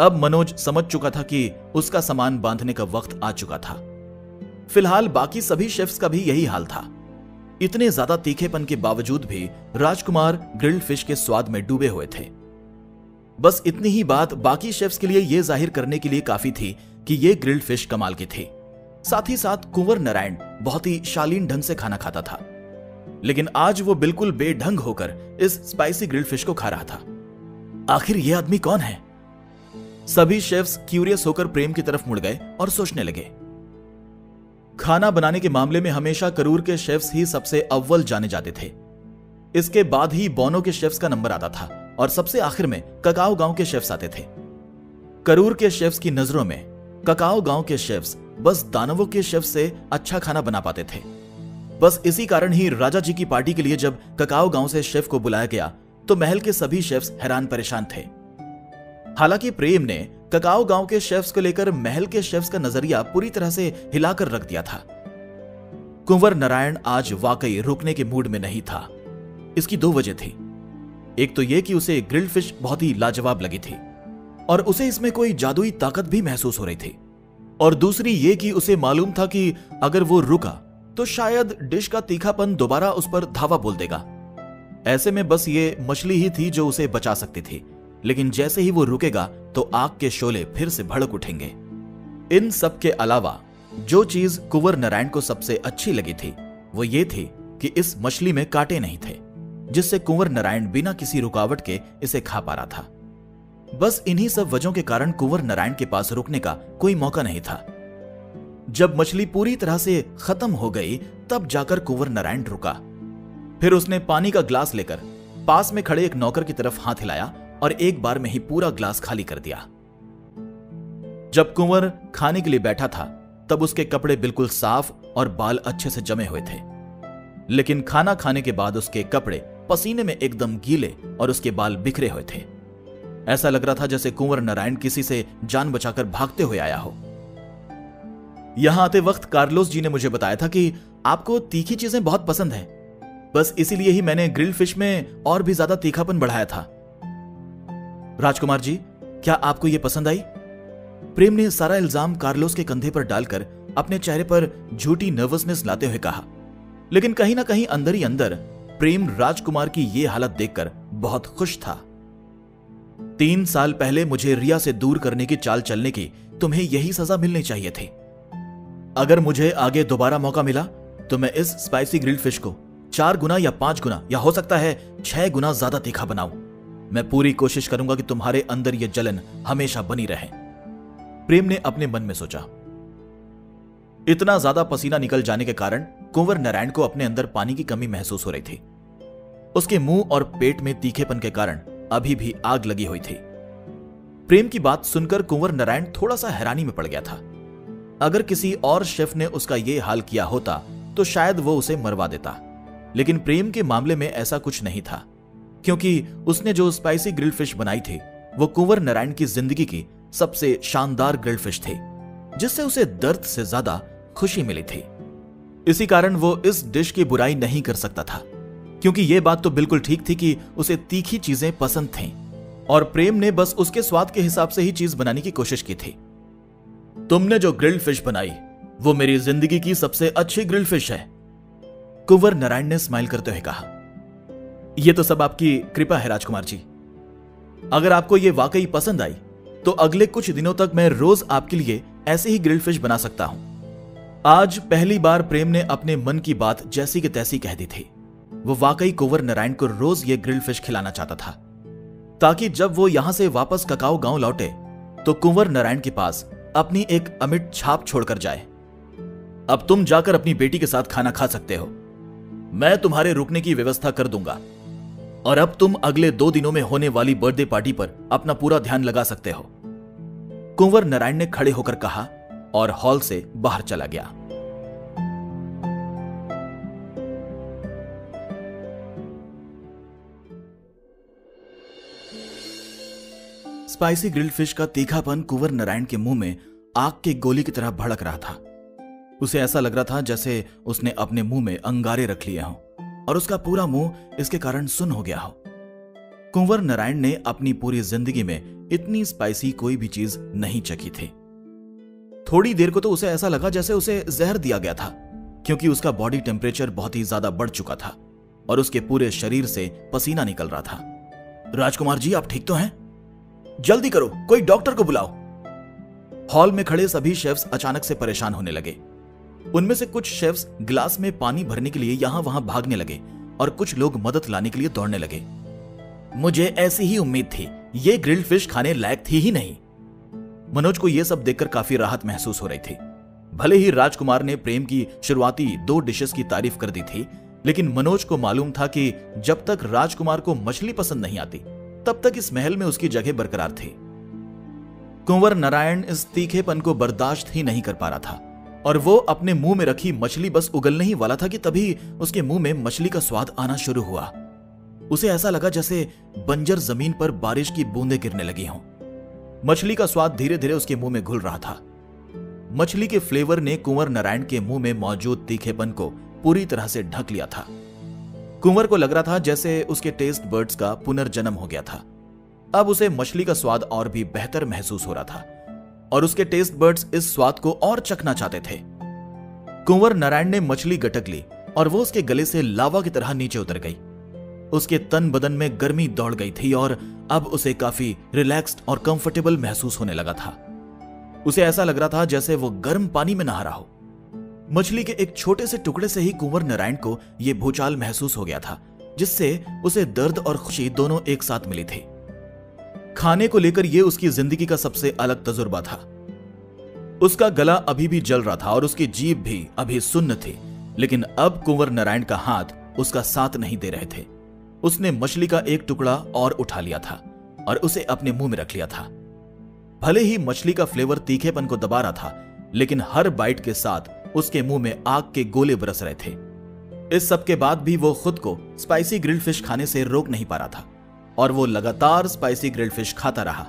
अब मनोज समझ चुका था कि उसका सामान बांधने का वक्त आ चुका था। फिलहाल बाकी सभी शेफ्स का भी यही हाल था। इतने ज्यादा तीखेपन के बावजूद भी राजकुमार ग्रिल्ड फिश के स्वाद में डूबे हुए थे। बस इतनी ही बात बाकी शेफ्स के लिए यह जाहिर करने के लिए काफी थी कि यह ग्रिल्ड फिश कमाल की थी। साथ ही साथ कुंवर नारायण बहुत ही शालीन ढंग से खाना खाता था, लेकिन आज वो बिल्कुल बेढंग होकर इस स्पाइसी ग्रिल्ड फिश को खा रहा था। आखिर यह आदमी कौन है? सभी शेफ्स क्यूरियस होकर प्रेम की तरफ मुड़ गए और सोचने लगे। खाना बनाने के मामले में हमेशा करूर के शेफ्स ही सबसे अव्वल जाने जाते थे। इसके बाद ही बोनो के शेफ्स का नंबर आता था और सबसे आखिर में ककाओ गांव के शेफ्स आते थे। करूर के शेफ्स की नजरों में ककाओ गांव के शेफ्स बस दानवों के शेफ्स से अच्छा खाना बना पाते थे। बस इसी कारण ही राजा जी की पार्टी के लिए जब ककाओ गांव से शेफ को बुलाया गया तो महल के सभी शेफ्स हैरान परेशान थे। हालांकि प्रेम ने ककाओ गांव के शेफ्स को लेकर महल के शेफ्स का नजरिया पूरी तरह से हिलाकर रख दिया था। कुंवर नारायण आज वाकई रुकने के मूड में नहीं था। इसकी दो वजह थी। एक तो यह कि उसे ग्रिल्ड फिश बहुत ही लाजवाब लगी थी और उसे इसमें कोई जादुई ताकत भी महसूस हो रही थी, और दूसरी यह कि उसे मालूम था कि अगर वो रुका तो शायद डिश का तीखापन दोबारा उस पर धावा बोल देगा। ऐसे में बस ये मछली ही थी जो उसे बचा सकती थी, लेकिन जैसे ही वो रुकेगा तो आग के शोले फिर से भड़क उठेंगे। इन सब के अलावा जो चीज कुंवर नारायण को सबसे अच्छी लगी थी वो ये थी कि इस मछली में कांटे नहीं थे, जिससे कुंवर नारायण बिना किसी रुकावट के इसे खा पा रहा था। बस इन्हीं सब वजहों के कारण कुंवर नारायण के पास रुकने का कोई मौका नहीं था। जब मछली पूरी तरह से खत्म हो गई तब जाकर कुंवर नारायण रुका। फिर उसने पानी का ग्लास लेकर पास में खड़े एक नौकर की तरफ हाथ हिलाया और एक बार में ही पूरा ग्लास खाली कर दिया। जब कुंवर खाने के लिए बैठा था तब उसके कपड़े बिल्कुल साफ और बाल अच्छे से जमे हुए थे, लेकिन खाना खाने के बाद उसके कपड़े पसीने में एकदम गीले और उसके बाल बिखरे हुए थे। ऐसा लग रहा था जैसे कुंवर नारायण किसी से जान बचाकर भागते हुए आया हो। यहां आते वक्त कार्लोस जी ने मुझे बताया था कि आपको तीखी चीजें बहुत पसंद है, बस इसीलिए ही मैंने ग्रिल्ड फिश में और भी ज्यादा तीखापन बढ़ाया था। राजकुमार जी, क्या आपको यह पसंद आई? प्रेम ने सारा इल्जाम कार्लोस के कंधे पर डालकर अपने चेहरे पर झूठी नर्वसनेस लाते हुए कहा, लेकिन कहीं ना कहीं अंदर ही अंदर प्रेम राजकुमार की यह हालत देखकर बहुत खुश था। 3 साल पहले मुझे रिया से दूर करने की चाल चलने की तुम्हें यही सजा मिलनी चाहिए थी। अगर मुझे आगे दोबारा मौका मिला तो मैं इस स्पाइसी ग्रिल्ड फिश को 4 गुना या 5 गुना या हो सकता है 6 गुना ज्यादा तीखा बनाऊं। मैं पूरी कोशिश करूंगा कि तुम्हारे अंदर यह जलन हमेशा बनी रहे। प्रेम ने अपने मन में सोचा। इतना ज्यादा पसीना निकल जाने के कारण कुंवर नारायण को अपने अंदर पानी की कमी महसूस हो रही थी। उसके मुंह और पेट में तीखेपन के कारण अभी भी आग लगी हुई थी। प्रेम की बात सुनकर कुंवर नारायण थोड़ा सा हैरानी में पड़ गया था। अगर किसी और शेफ ने उसका यह हाल किया होता तो शायद वो उसे मरवा देता, लेकिन प्रेम के मामले में ऐसा कुछ नहीं था, क्योंकि उसने जो स्पाइसी ग्रिल्ड फिश बनाई थी वो कुंवर नारायण की जिंदगी की सबसे शानदार ग्रिल्ड फिश थी, जिससे उसे दर्द से ज्यादा खुशी मिली थी। इसी कारण वो इस डिश की बुराई नहीं कर सकता था, क्योंकि यह बात तो बिल्कुल ठीक थी कि उसे तीखी चीजें पसंद थीं और प्रेम ने बस उसके स्वाद के हिसाब से ही चीज बनाने की कोशिश की थी। तुमने जो ग्रिल्ड फिश बनाई वो मेरी जिंदगी की सबसे अच्छी ग्रिल्ड फिश है, कुंवर नारायण ने स्माइल करते हुए कहा। यह तो सब आपकी कृपा है राजकुमार जी। अगर आपको यह वाकई पसंद आई तो अगले कुछ दिनों तक मैं रोज आपके लिए ऐसे ही ग्रिल्ड फिश बना सकता हूं। आज पहली बार प्रेम ने अपने मन की बात जैसी की तैसी कह दी थी। वो वाकई कुंवर नारायण को रोज ये ग्रिल्ड फिश खिलाना चाहता था, ताकि जब वो यहां से वापस ककाओ गांव लौटे तो कुंवर नारायण के पास अपनी एक अमिट छाप छोड़कर जाए। अब तुम जाकर अपनी बेटी के साथ खाना खा सकते हो। मैं तुम्हारे रुकने की व्यवस्था कर दूंगा, और अब तुम अगले 2 दिनों में होने वाली बर्थडे पार्टी पर अपना पूरा ध्यान लगा सकते हो, कुंवर नारायण ने खड़े होकर कहा और हॉल से बाहर चला गया। स्पाइसी ग्रिल्ड फिश का तीखापन कुंवर नारायण के मुंह में आग की गोली की तरह भड़क रहा था। उसे ऐसा लग रहा था जैसे उसने अपने मुंह में अंगारे रख लिए हों और उसका पूरा मुंह इसके कारण सुन्न हो गया हो। कुंवर नारायण ने अपनी पूरी जिंदगी में इतनी स्पाइसी कोई भी चीज नहीं चखी थी। थोड़ी देर को तो उसे ऐसा लगा जैसे उसे जहर दिया गया था, क्योंकि उसका बॉडी टेम्परेचर बहुत ही ज्यादा बढ़ चुका था और उसके पूरे शरीर से पसीना निकल रहा था। राजकुमार जी, आप ठीक तो हैं? जल्दी करो, कोई डॉक्टर को बुलाओ। हॉल में खड़े सभी शेफ्स अचानक से परेशान होने लगे। उनमें से कुछ शेफ्स गिलास में पानी भरने के लिए यहां वहां भागने लगे और कुछ लोग मदद लाने के लिए दौड़ने लगे। मुझे ऐसी ही उम्मीद थी, ये ग्रिल्ड फिश खाने लायक थी ही नहीं। मनोज को यह सब देखकर काफी राहत महसूस हो रही थी। भले ही राजकुमार ने प्रेम की शुरुआती 2 डिशेस की तारीफ कर दी थी, लेकिन मनोज को मालूम था कि जब तक राजकुमार को मछली पसंद नहीं आती तब तक इस महल में उसकी जगह बरकरार थी। कुंवर नारायण इस तीखेपन को बर्दाश्त ही नहीं कर पा रहा था और वो अपने मुंह में रखी मछली बस उगलने ही वाला था कि तभी उसके मुंह में मछली का स्वाद आना शुरू हुआ। उसे ऐसा लगा जैसे बंजर जमीन पर बारिश की बूंदें गिरने लगी हों। मछली का स्वाद धीरे धीरे उसके मुंह में घुल रहा था। मछली के फ्लेवर ने कुंवर नारायण के मुंह में मौजूद तीखेपन को पूरी तरह से ढक लिया था। कुंवर को लग रहा था जैसे उसके टेस्ट बर्ड्स का पुनर्जन्म हो गया था। अब उसे मछली का स्वाद और भी बेहतर महसूस हो रहा था और उसके टेस्ट बर्ड्स इस स्वाद को और चखना चाहते थे। कुंवर नारायण ने मछली गटक ली और वो उसके गले से लावा की तरह नीचे उतर गई। उसके तन बदन में गर्मी दौड़ गई थी और अब उसे काफी रिलैक्स्ड और कंफर्टेबल महसूस होने लगा था। उसे ऐसा लग रहा था जैसे वो गर्म पानी में नहा रहा हो। मछली के एक छोटे से टुकड़े से ही कुंवर नारायण को यह भूचाल महसूस हो गया था, जिससे उसे दर्द और खुशी दोनों एक साथ मिली थी। खाने को लेकर यह उसकी जिंदगी का सबसे अलग तजुर्बा था। उसका गला अभी भी जल रहा था और उसकी जीभ भी अभी सुन्न थी, लेकिन अब कुंवर नारायण का हाथ उसका साथ नहीं दे रहे थे। उसने मछली का एक टुकड़ा और उठा लिया था और उसे अपने मुंह में रख लिया था। भले ही मछली का फ्लेवर तीखेपन को दबा रहा था, लेकिन हर बाइट के साथ उसके मुंह में आग के गोले बरस रहे थे। इस सब के बाद भी वो खुद को स्पाइसी ग्रिल्ड फिश खाने से रोक नहीं पा रहा था और वो लगातार स्पाइसी ग्रिल्ड फिश खाता रहा।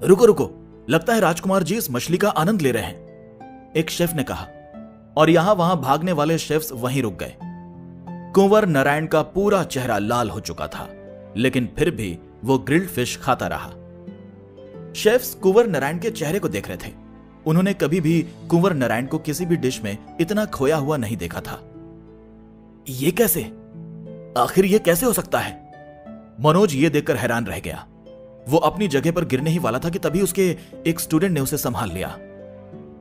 रुको रुको, लगता है राजकुमार जी इस मछली का आनंद ले रहे हैं, एक शेफ ने कहा और यहां वहां भागने वाले शेफ्स वहीं रुक गए। कुंवर नारायण का पूरा चेहरा लाल हो चुका था, लेकिन फिर भी वो ग्रिल्ड फिश खाता रहा। शेफ्स कुंवर नारायण के चेहरे को देख रहे थे। उन्होंने कभी भी कुंवर नारायण को किसी भी डिश में इतना खोया हुआ नहीं देखा था। ये कैसे? आखिर ये कैसे हो सकता है? मनोज ये देखकर हैरान रह गया। वो अपनी जगह पर गिरने ही वाला था कि तभी उसके एक स्टूडेंट ने उसे संभाल लिया।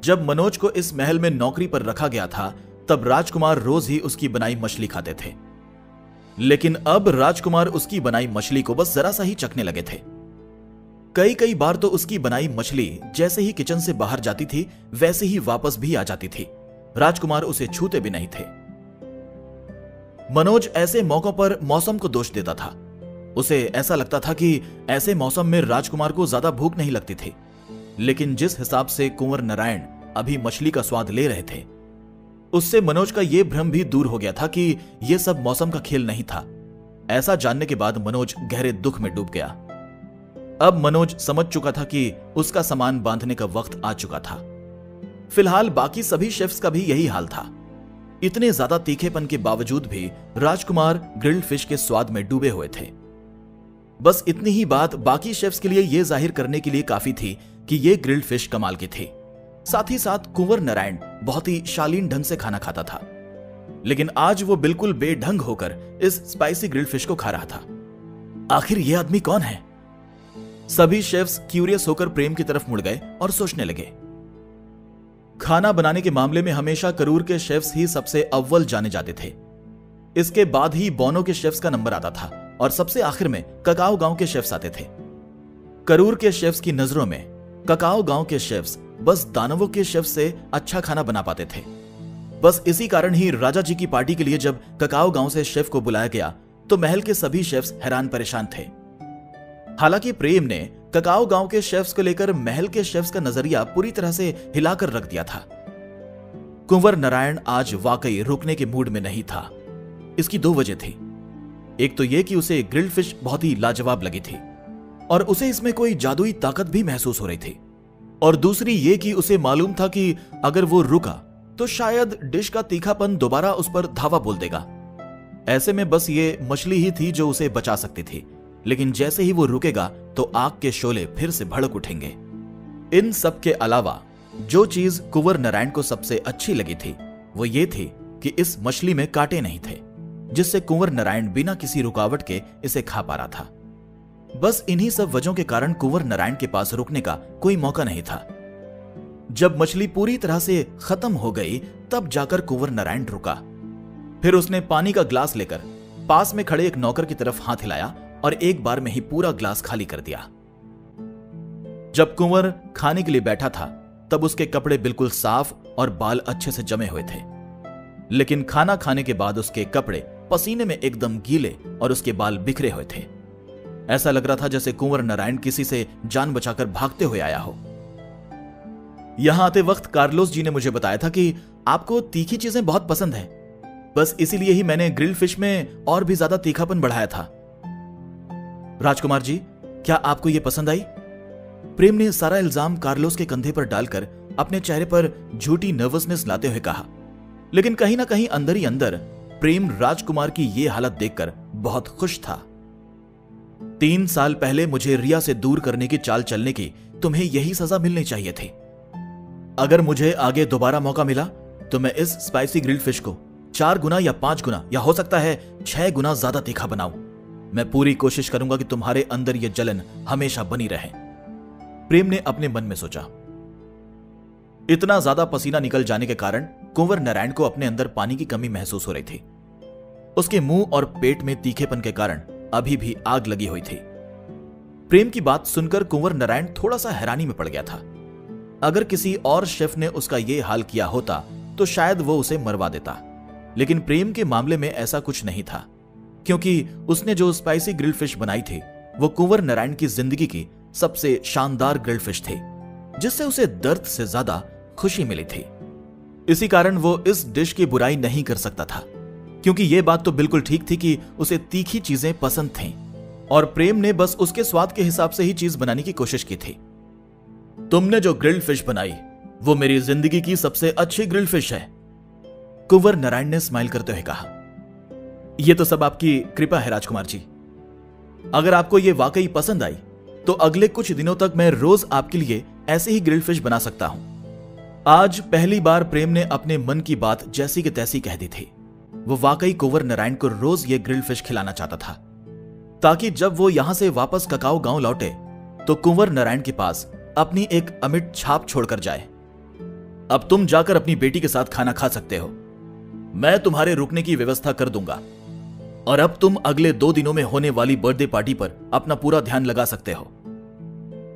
जब मनोज को इस महल में नौकरी पर रखा गया था, तब राजकुमार रोज ही उसकी बनाई मछली खाते थे, लेकिन अब राजकुमार उसकी बनाई मछली को बस जरा सा ही चखने लगे थे। कई कई बार तो उसकी बनाई मछली जैसे ही किचन से बाहर जाती थी वैसे ही वापस भी आ जाती थी। राजकुमार उसे छूते भी नहीं थे। मनोज ऐसे मौकों पर मौसम को दोष देता था। उसे ऐसा लगता था कि ऐसे मौसम में राजकुमार को ज्यादा भूख नहीं लगती थी, लेकिन जिस हिसाब से कुंवर नारायण अभी मछली का स्वाद ले रहे थे, उससे मनोज का यह भ्रम भी दूर हो गया था कि यह सब मौसम का खेल नहीं था। ऐसा जानने के बाद मनोज गहरे दुख में डूब गया। अब मनोज समझ चुका था कि उसका सामान बांधने का वक्त आ चुका था। फिलहाल बाकी सभी शेफ्स का भी यही हाल था। इतने ज्यादा तीखेपन के बावजूद भी राजकुमार ग्रिल्ड फिश के स्वाद में डूबे हुए थे। बस इतनी ही बात बाकी शेफ्स के लिए यह जाहिर करने के लिए काफी थी कि यह ग्रिल्ड फिश कमाल की थी। साथ ही साथ कुंवर नारायण बहुत ही शालीन ढंग से खाना खाता था, लेकिन आज वो बिल्कुल बेढंग होकर इस स्पाइसी ग्रिल्ड फिश को खा रहा था। आखिर यह आदमी कौन है? सभी शेफ्स क्यूरियस होकर प्रेम की तरफ मुड़ गए और सोचने लगे। खाना बनाने के मामले में हमेशा करूर के शेफ्स ही सबसे अव्वल जाने जाते थे। इसके बाद ही बोनो के शेफ्स का नंबर आता था और सबसे आखिर में ककाओ गांव के शेफ्स आते थे। करूर के शेफ्स की नजरों में ककाओ गांव के शेफ्स बस दानवों के शेफ से अच्छा खाना बना पाते थे। बस इसी कारण ही राजा जी की पार्टी के लिए जब ककाओ गांव से शेफ को बुलाया गया तो महल के सभी शेफ्स हैरान परेशान थे। हालांकि प्रेम ने ककाओ गांव के शेफ्स को लेकर महल के शेफ्स का नजरिया पूरी तरह से हिलाकर रख दिया था। कुंवर नारायण आज वाकई रुकने के मूड में नहीं था। इसकी 2 वजह थी। एक तो यह कि उसे ग्रिल्ड फिश बहुत ही लाजवाब लगी थी और उसे इसमें कोई जादुई ताकत भी महसूस हो रही थी, और दूसरी यह कि उसे मालूम था कि अगर वो रुका तो शायद डिश का तीखापन दोबारा उस पर धावा बोल देगा। ऐसे में बस ये मछली ही थी जो उसे बचा सकती थी, लेकिन जैसे ही वो रुकेगा तो आग के शोले फिर से भड़क उठेंगे। इन सब के अलावा जो चीज कुंवर नारायण को सबसे अच्छी लगी थी वो ये थी कि इस मछली में कांटे नहीं थे, जिससे कुंवर नारायण बिना किसी रुकावट के इसे खा पा रहा था। बस इन्हीं सब वजहों के कारण कुंवर नारायण के पास रुकने का कोई मौका नहीं था। जब मछली पूरी तरह से खत्म हो गई तब जाकर कुंवर नारायण रुका। फिर उसने पानी का ग्लास लेकर पास में खड़े एक नौकर की तरफ हाथ हिलाया और एक बार में ही पूरा ग्लास खाली कर दिया। जब कुंवर खाने के लिए बैठा था तब उसके कपड़े बिल्कुल साफ और बाल अच्छे से जमे हुए थे, लेकिन खाना खाने के बाद उसके कपड़े पसीने में एकदम गीले और उसके बाल बिखरे हुए थे। ऐसा लग रहा था जैसे कुंवर नारायण किसी से जान बचाकर भागते हुए आया हो। यहां आते वक्त कार्लोस जी ने मुझे बताया था कि आपको तीखी चीजें बहुत पसंद है, बस इसीलिए ही मैंने ग्रिल्ड फिश में और भी ज्यादा तीखापन बढ़ाया था। राजकुमार जी, क्या आपको यह पसंद आई? प्रेम ने सारा इल्जाम कार्लोस के कंधे पर डालकर अपने चेहरे पर झूठी नर्वसनेस लाते हुए कहा, लेकिन कहीं ना कहीं अंदर ही अंदर प्रेम राजकुमार की यह हालत देखकर बहुत खुश था। 3 साल पहले मुझे रिया से दूर करने की चाल चलने की तुम्हें यही सजा मिलनी चाहिए थी। अगर मुझे आगे दोबारा मौका मिला तो मैं इस स्पाइसी ग्रिल्ड फिश को 4 गुना या 5 गुना या हो सकता है 6 गुना ज्यादा तीखा बनाऊं। मैं पूरी कोशिश करूंगा कि तुम्हारे अंदर यह जलन हमेशा बनी रहे। प्रेम ने अपने मन में सोचा। इतना ज्यादा पसीना निकल जाने के कारण कुंवर नारायण को अपने अंदर पानी की कमी महसूस हो रही थी। उसके मुंह और पेट में तीखेपन के कारण अभी भी आग लगी हुई थी। प्रेम की बात सुनकर कुंवर नारायण थोड़ा सा हैरानी में पड़ गया था। अगर किसी और शेफ ने उसका यह हाल किया होता तो शायद वो उसे मरवा देता, लेकिन प्रेम के मामले में ऐसा कुछ नहीं था, क्योंकि उसने जो स्पाइसी ग्रिल्ड फिश बनाई थी वो कुंवर नारायण की जिंदगी की सबसे शानदार ग्रिल्ड फिश थी, जिससे उसे दर्द से ज्यादा खुशी मिली थी। इसी कारण वो इस डिश की बुराई नहीं कर सकता था, क्योंकि यह बात तो बिल्कुल ठीक थी कि उसे तीखी चीजें पसंद थीं और प्रेम ने बस उसके स्वाद के हिसाब से ही चीज बनाने की कोशिश की थी। तुमने जो ग्रिल्ड फिश बनाई वो मेरी जिंदगी की सबसे अच्छी ग्रिल्ड फिश है, कुंवर नारायण ने स्माइल करते हुए कहा। यह तो सब आपकी कृपा है राजकुमार जी। अगर आपको यह वाकई पसंद आई तो अगले कुछ दिनों तक मैं रोज आपके लिए ऐसे ही ग्रिल्ड फिश बना सकता हूं। आज पहली बार प्रेम ने अपने मन की बात जैसी की तैसी कह दी थी। वो वाकई कुंवर नारायण को रोज ये ग्रिल्ड फिश खिलाना चाहता था, ताकि जब वो यहां से वापस ककाऊ गांव लौटे तो कुंवर नारायण के पास अपनी एक अमिट छाप छोड़कर जाए। अब तुम जाकर अपनी बेटी के साथ खाना खा सकते हो। मैं तुम्हारे रुकने की व्यवस्था कर दूंगा और अब तुम अगले 2 दिनों में होने वाली बर्थडे पार्टी पर अपना पूरा ध्यान लगा सकते हो,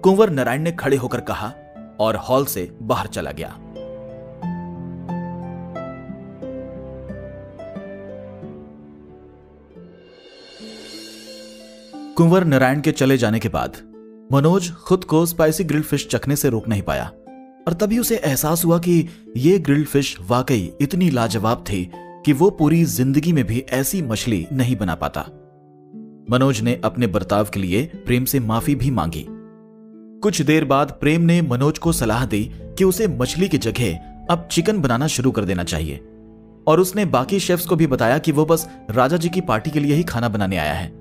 कुंवर नारायण ने खड़े होकर कहा और हॉल से बाहर चला गया। कुंवर नारायण के चले जाने के बाद मनोज खुद को स्पाइसी ग्रिल्ड फिश चखने से रोक नहीं पाया और तभी उसे एहसास हुआ कि यह ग्रिल्ड फिश वाकई इतनी लाजवाब थी कि वो पूरी जिंदगी में भी ऐसी मछली नहीं बना पाता। मनोज ने अपने बर्ताव के लिए प्रेम से माफी भी मांगी। कुछ देर बाद प्रेम ने मनोज को सलाह दी कि उसे मछली की जगह अब चिकन बनाना शुरू कर देना चाहिए, और उसने बाकी शेफ्स को भी बताया कि वो बस राजा जी की पार्टी के लिए ही खाना बनाने आया है।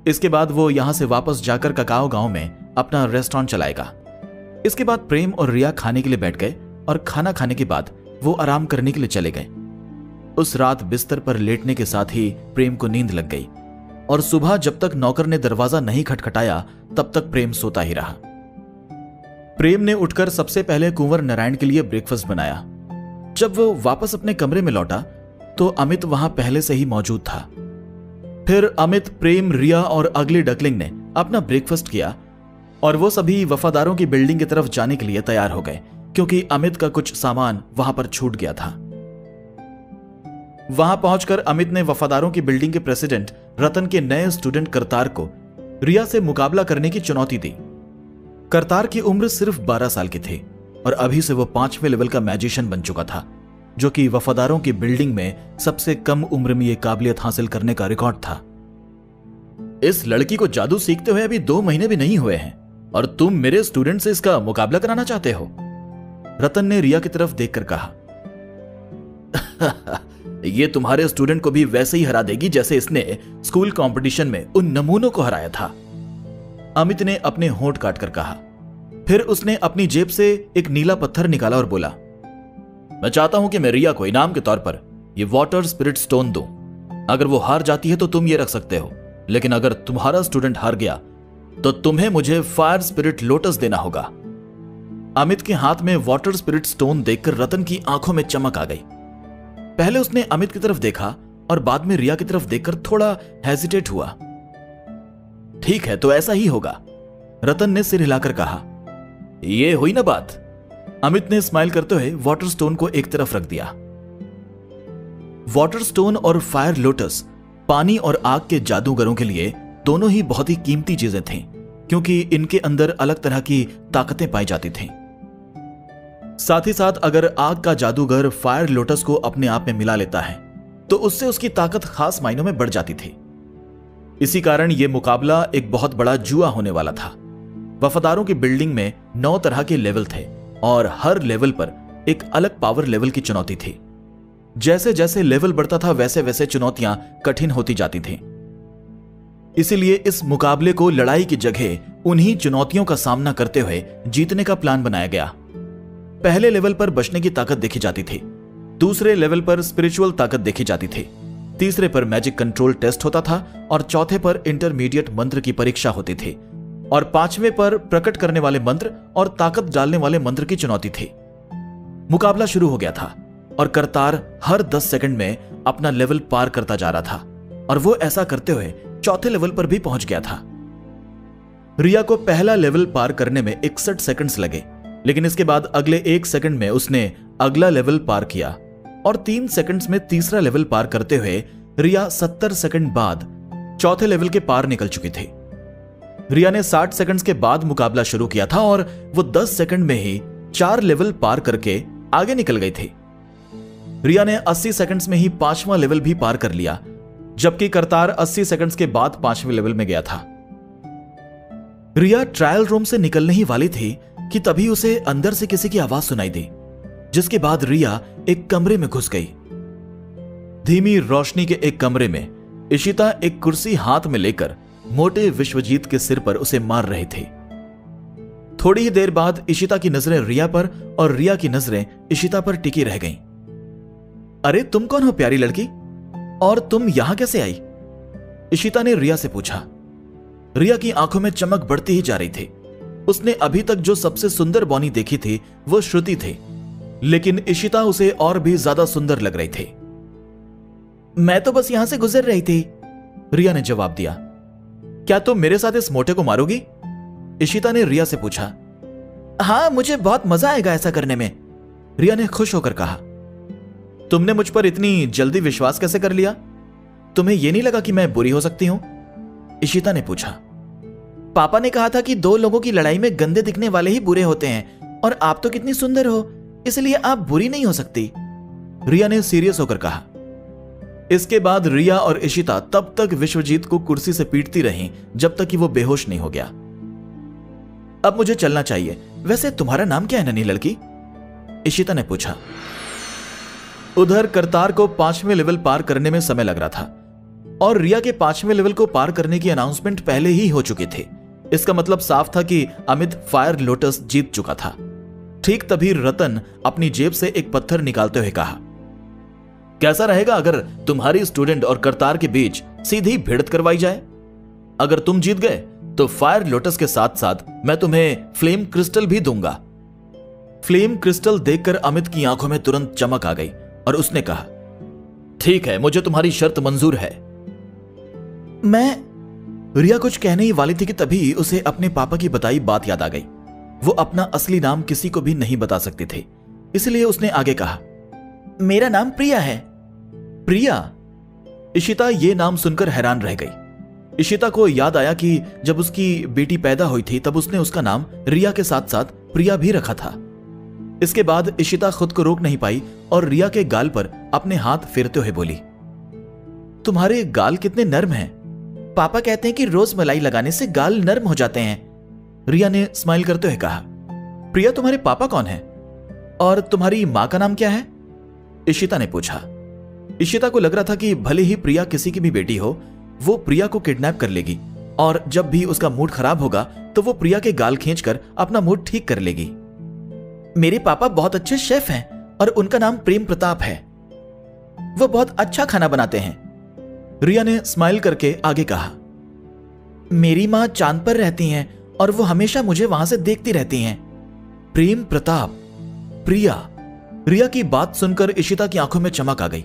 इसके बाद वो यहां से वापस जाकर ककाओ गांव में अपना रेस्टोरेंट चलाएगा। इसके बाद प्रेम और रिया खाने के लिए बैठ गए और खाना खाने के बाद वो आराम करने के लिए चले गए। उस रात बिस्तर पर लेटने के साथ ही प्रेम को नींद लग गई और सुबह जब तक नौकर ने दरवाजा नहीं खटखटाया तब तक प्रेम सोता ही रहा। प्रेम ने उठकर सबसे पहले कुंवर नारायण के लिए ब्रेकफास्ट बनाया। जब वो वापस अपने कमरे में लौटा तो अमित वहां पहले से ही मौजूद था। फिर अमित, प्रेम, रिया और अगली डकलिंग ने अपना ब्रेकफास्ट किया और वो सभी वफादारों की बिल्डिंग की तरफ जाने के लिए तैयार हो गए, क्योंकि अमित का कुछ सामान वहां पर छूट गया था। वहां पहुंचकर अमित ने वफादारों की बिल्डिंग के प्रेसिडेंट रतन के नए स्टूडेंट करतार को रिया से मुकाबला करने की चुनौती दी। करतार की उम्र सिर्फ 12 साल की थी और अभी से वो 5वें लेवल का मैजिशियन बन चुका था, जो कि वफादारों की बिल्डिंग में सबसे कम उम्र में यह काबिलियत हासिल करने का रिकॉर्ड था। इस लड़की को जादू सीखते हुए अभी 2 महीने भी नहीं हुए हैं और तुम मेरे स्टूडेंट से इसका मुकाबला कराना चाहते हो? रतन ने रिया की तरफ देखकर कहा। ये तुम्हारे स्टूडेंट को भी वैसे ही हरा देगी जैसे इसने स्कूल कंपटीशन में उन नमूनों को हराया था। अमित ने अपने होंठ काटकर कहा। फिर उसने अपनी जेब से एक नीला पत्थर निकाला और बोला, मैं चाहता हूं कि मैं रिया को इनाम के तौर पर ये वाटर स्पिरिट स्टोन दूं। अगर वो हार जाती है तो तुम ये रख सकते हो, लेकिन अगर तुम्हारा स्टूडेंट हार गया तो तुम्हें मुझे फायर स्पिरिट लोटस देना होगा। अमित के हाथ में वाटर स्पिरिट स्टोन देखकर रतन की आंखों में चमक आ गई। पहले उसने अमित की तरफ देखा और बाद में रिया की तरफ देखकर थोड़ा हेजिटेट हुआ। ठीक है, तो ऐसा ही होगा, रतन ने सिर हिलाकर कहा। ये हुई ना बात। अमित ने स्माइल करते हुए वाटर स्टोन को एक तरफ रख दिया। वाटर स्टोन और फायर लोटस पानी और आग के जादूगरों के लिए दोनों ही बहुत ही कीमती चीजें थीं, क्योंकि इनके अंदर अलग तरह की ताकतें पाई जाती थीं। साथ ही साथ अगर आग का जादूगर फायर लोटस को अपने आप में मिला लेता है तो उससे उसकी ताकत खास मायनों में बढ़ जाती थी। इसी कारण यह मुकाबला एक बहुत बड़ा जुआ होने वाला था। वफादारों की बिल्डिंग में 9 तरह के लेवल थे और हर लेवल पर एक अलग पावर लेवल की चुनौती थी। जैसे जैसे लेवल बढ़ता था वैसे वैसे चुनौतियां कठिन होती जाती थीं। इसीलिए इस मुकाबले को लड़ाई की जगह उन्हीं चुनौतियों का सामना करते हुए जीतने का प्लान बनाया गया। पहले लेवल पर बचने की ताकत देखी जाती थी, दूसरे लेवल पर स्पिरिचुअल ताकत देखी जाती थी, तीसरे पर मैजिक कंट्रोल टेस्ट होता था और चौथे पर इंटरमीडिएट मंत्र की परीक्षा होती थी और पांचवें पर प्रकट करने वाले मंत्र और ताकत डालने वाले मंत्र की चुनौती थी। मुकाबला शुरू हो गया था और करतार हर 10 सेकंड में अपना लेवल पार करता जा रहा था और वो ऐसा करते हुए चौथे लेवल पर भी पहुंच गया था। रिया को पहला लेवल पार करने में 61 सेकंड्स लगे, लेकिन इसके बाद अगले 1 सेकंड में उसने अगला लेवल पार किया और 3 सेकंड्स में तीसरा लेवल पार करते हुए रिया 70 सेकंड बाद चौथे लेवल के पार निकल चुकी थी। रिया ने 60 सेकंड्स के बाद मुकाबला शुरू किया था और वो 10 सेकंड में ही 4 लेवल पार करके आगे निकल गई थी। रिया ने 80 सेकंड्स में ही 5वां लेवल भी पार कर लिया, जबकि करतार 80 सेकंड्स के बाद 5वें लेवल में गया था। रिया ट्रायल रूम से निकलने ही वाली थी कि तभी उसे अंदर से किसी की आवाज सुनाई दी, जिसके बाद रिया एक कमरे में घुस गई। धीमी रोशनी के एक कमरे में इशिता एक कुर्सी हाथ में लेकर मोटे विश्वजीत के सिर पर उसे मार रहे थे। थोड़ी ही देर बाद इशिता की नजरें रिया पर और रिया की नजरें इशिता पर टिकी रह गईं। अरे तुम कौन हो प्यारी लड़की, और तुम यहां कैसे आई? इशिता ने रिया से पूछा। रिया की आंखों में चमक बढ़ती ही जा रही थी। उसने अभी तक जो सबसे सुंदर बॉनी देखी थी वो श्रुति थी, लेकिन इशिता उसे और भी ज्यादा सुंदर लग रही थी। मैं तो बस यहां से गुजर रही थी, रिया ने जवाब दिया। क्या तुम मेरे साथ इस मोटे को मारोगी? इशिता ने रिया से पूछा। हां, मुझे बहुत मजा आएगा ऐसा करने में, रिया ने खुश होकर कहा। तुमने मुझ पर इतनी जल्दी विश्वास कैसे कर लिया? तुम्हें यह नहीं लगा कि मैं बुरी हो सकती हूं? इशिता ने पूछा। पापा ने कहा था कि 2 लोगों की लड़ाई में गंदे दिखने वाले ही बुरे होते हैं, और आप तो कितनी सुंदर हो, इसलिए आप बुरी नहीं हो सकती, रिया ने सीरियस होकर कहा। इसके बाद रिया और इशिता तब तक विश्वजीत को कुर्सी से पीटती रहीं जब तक कि वो बेहोश नहीं हो गया। अब मुझे चलना चाहिए। वैसे तुम्हारा नाम क्या है नन्ही लड़की? इशिता ने पूछा। उधर करतार को 5वें लेवल पार करने में समय लग रहा था और रिया के 5वें लेवल को पार करने की अनाउंसमेंट पहले ही हो चुकी थी। इसका मतलब साफ था कि अमित फायर लोटस जीत चुका था। ठीक तभी रतन अपनी जेब से एक पत्थर निकालते हुए कहा, कैसा रहेगा अगर तुम्हारी स्टूडेंट और करतार के बीच सीधी भिड़ंत करवाई जाए? अगर तुम जीत गए तो फायर लोटस के साथ साथ मैं तुम्हें फ्लेम क्रिस्टल भी दूंगा। फ्लेम क्रिस्टल देखकर अमित की आंखों में तुरंत चमक आ गई और उसने कहा, ठीक है, मुझे तुम्हारी शर्त मंजूर है। रिया कुछ कहने ही वाली थी कि तभी उसे अपने पापा की बताई बात याद आ गई। वो अपना असली नाम किसी को भी नहीं बता सकती थी, इसलिए उसने आगे कहा, मेरा नाम प्रिया है। प्रिया? इशिता ये नाम सुनकर हैरान रह गई। इशिता को याद आया कि जब उसकी बेटी पैदा हुई थी तब उसने उसका नाम रिया के साथ साथ प्रिया भी रखा था। इसके बाद इशिता खुद को रोक नहीं पाई और रिया के गाल पर अपने हाथ फेरते हुए बोली, तुम्हारे गाल कितने नर्म हैं। पापा कहते हैं कि रोज मलाई लगाने से गाल नर्म हो जाते हैं, रिया ने स्माइल करते हुए कहा। प्रिया, तुम्हारे पापा कौन हैं और तुम्हारी मां का नाम क्या है? इशिता ने पूछा। इशिता को लग रहा था कि भले ही प्रिया किसी की भी बेटी हो, वो प्रिया को किडनैप कर लेगी और जब भी उसका मूड खराब होगा तो वो प्रिया के गाल खींचकर अपना मूड ठीक कर लेगी। मेरे पापा बहुत अच्छे शेफ हैं और उनका नाम प्रेम प्रताप है। वो बहुत अच्छा खाना बनाते हैं। रिया ने स्माइल करके आगे कहा। मेरी मां चांद पर रहती हैं और वो हमेशा मुझे वहां से देखती रहती हैं। प्रेम प्रताप, प्रिया। रिया की बात सुनकर इशिता की आंखों में चमक आ गई।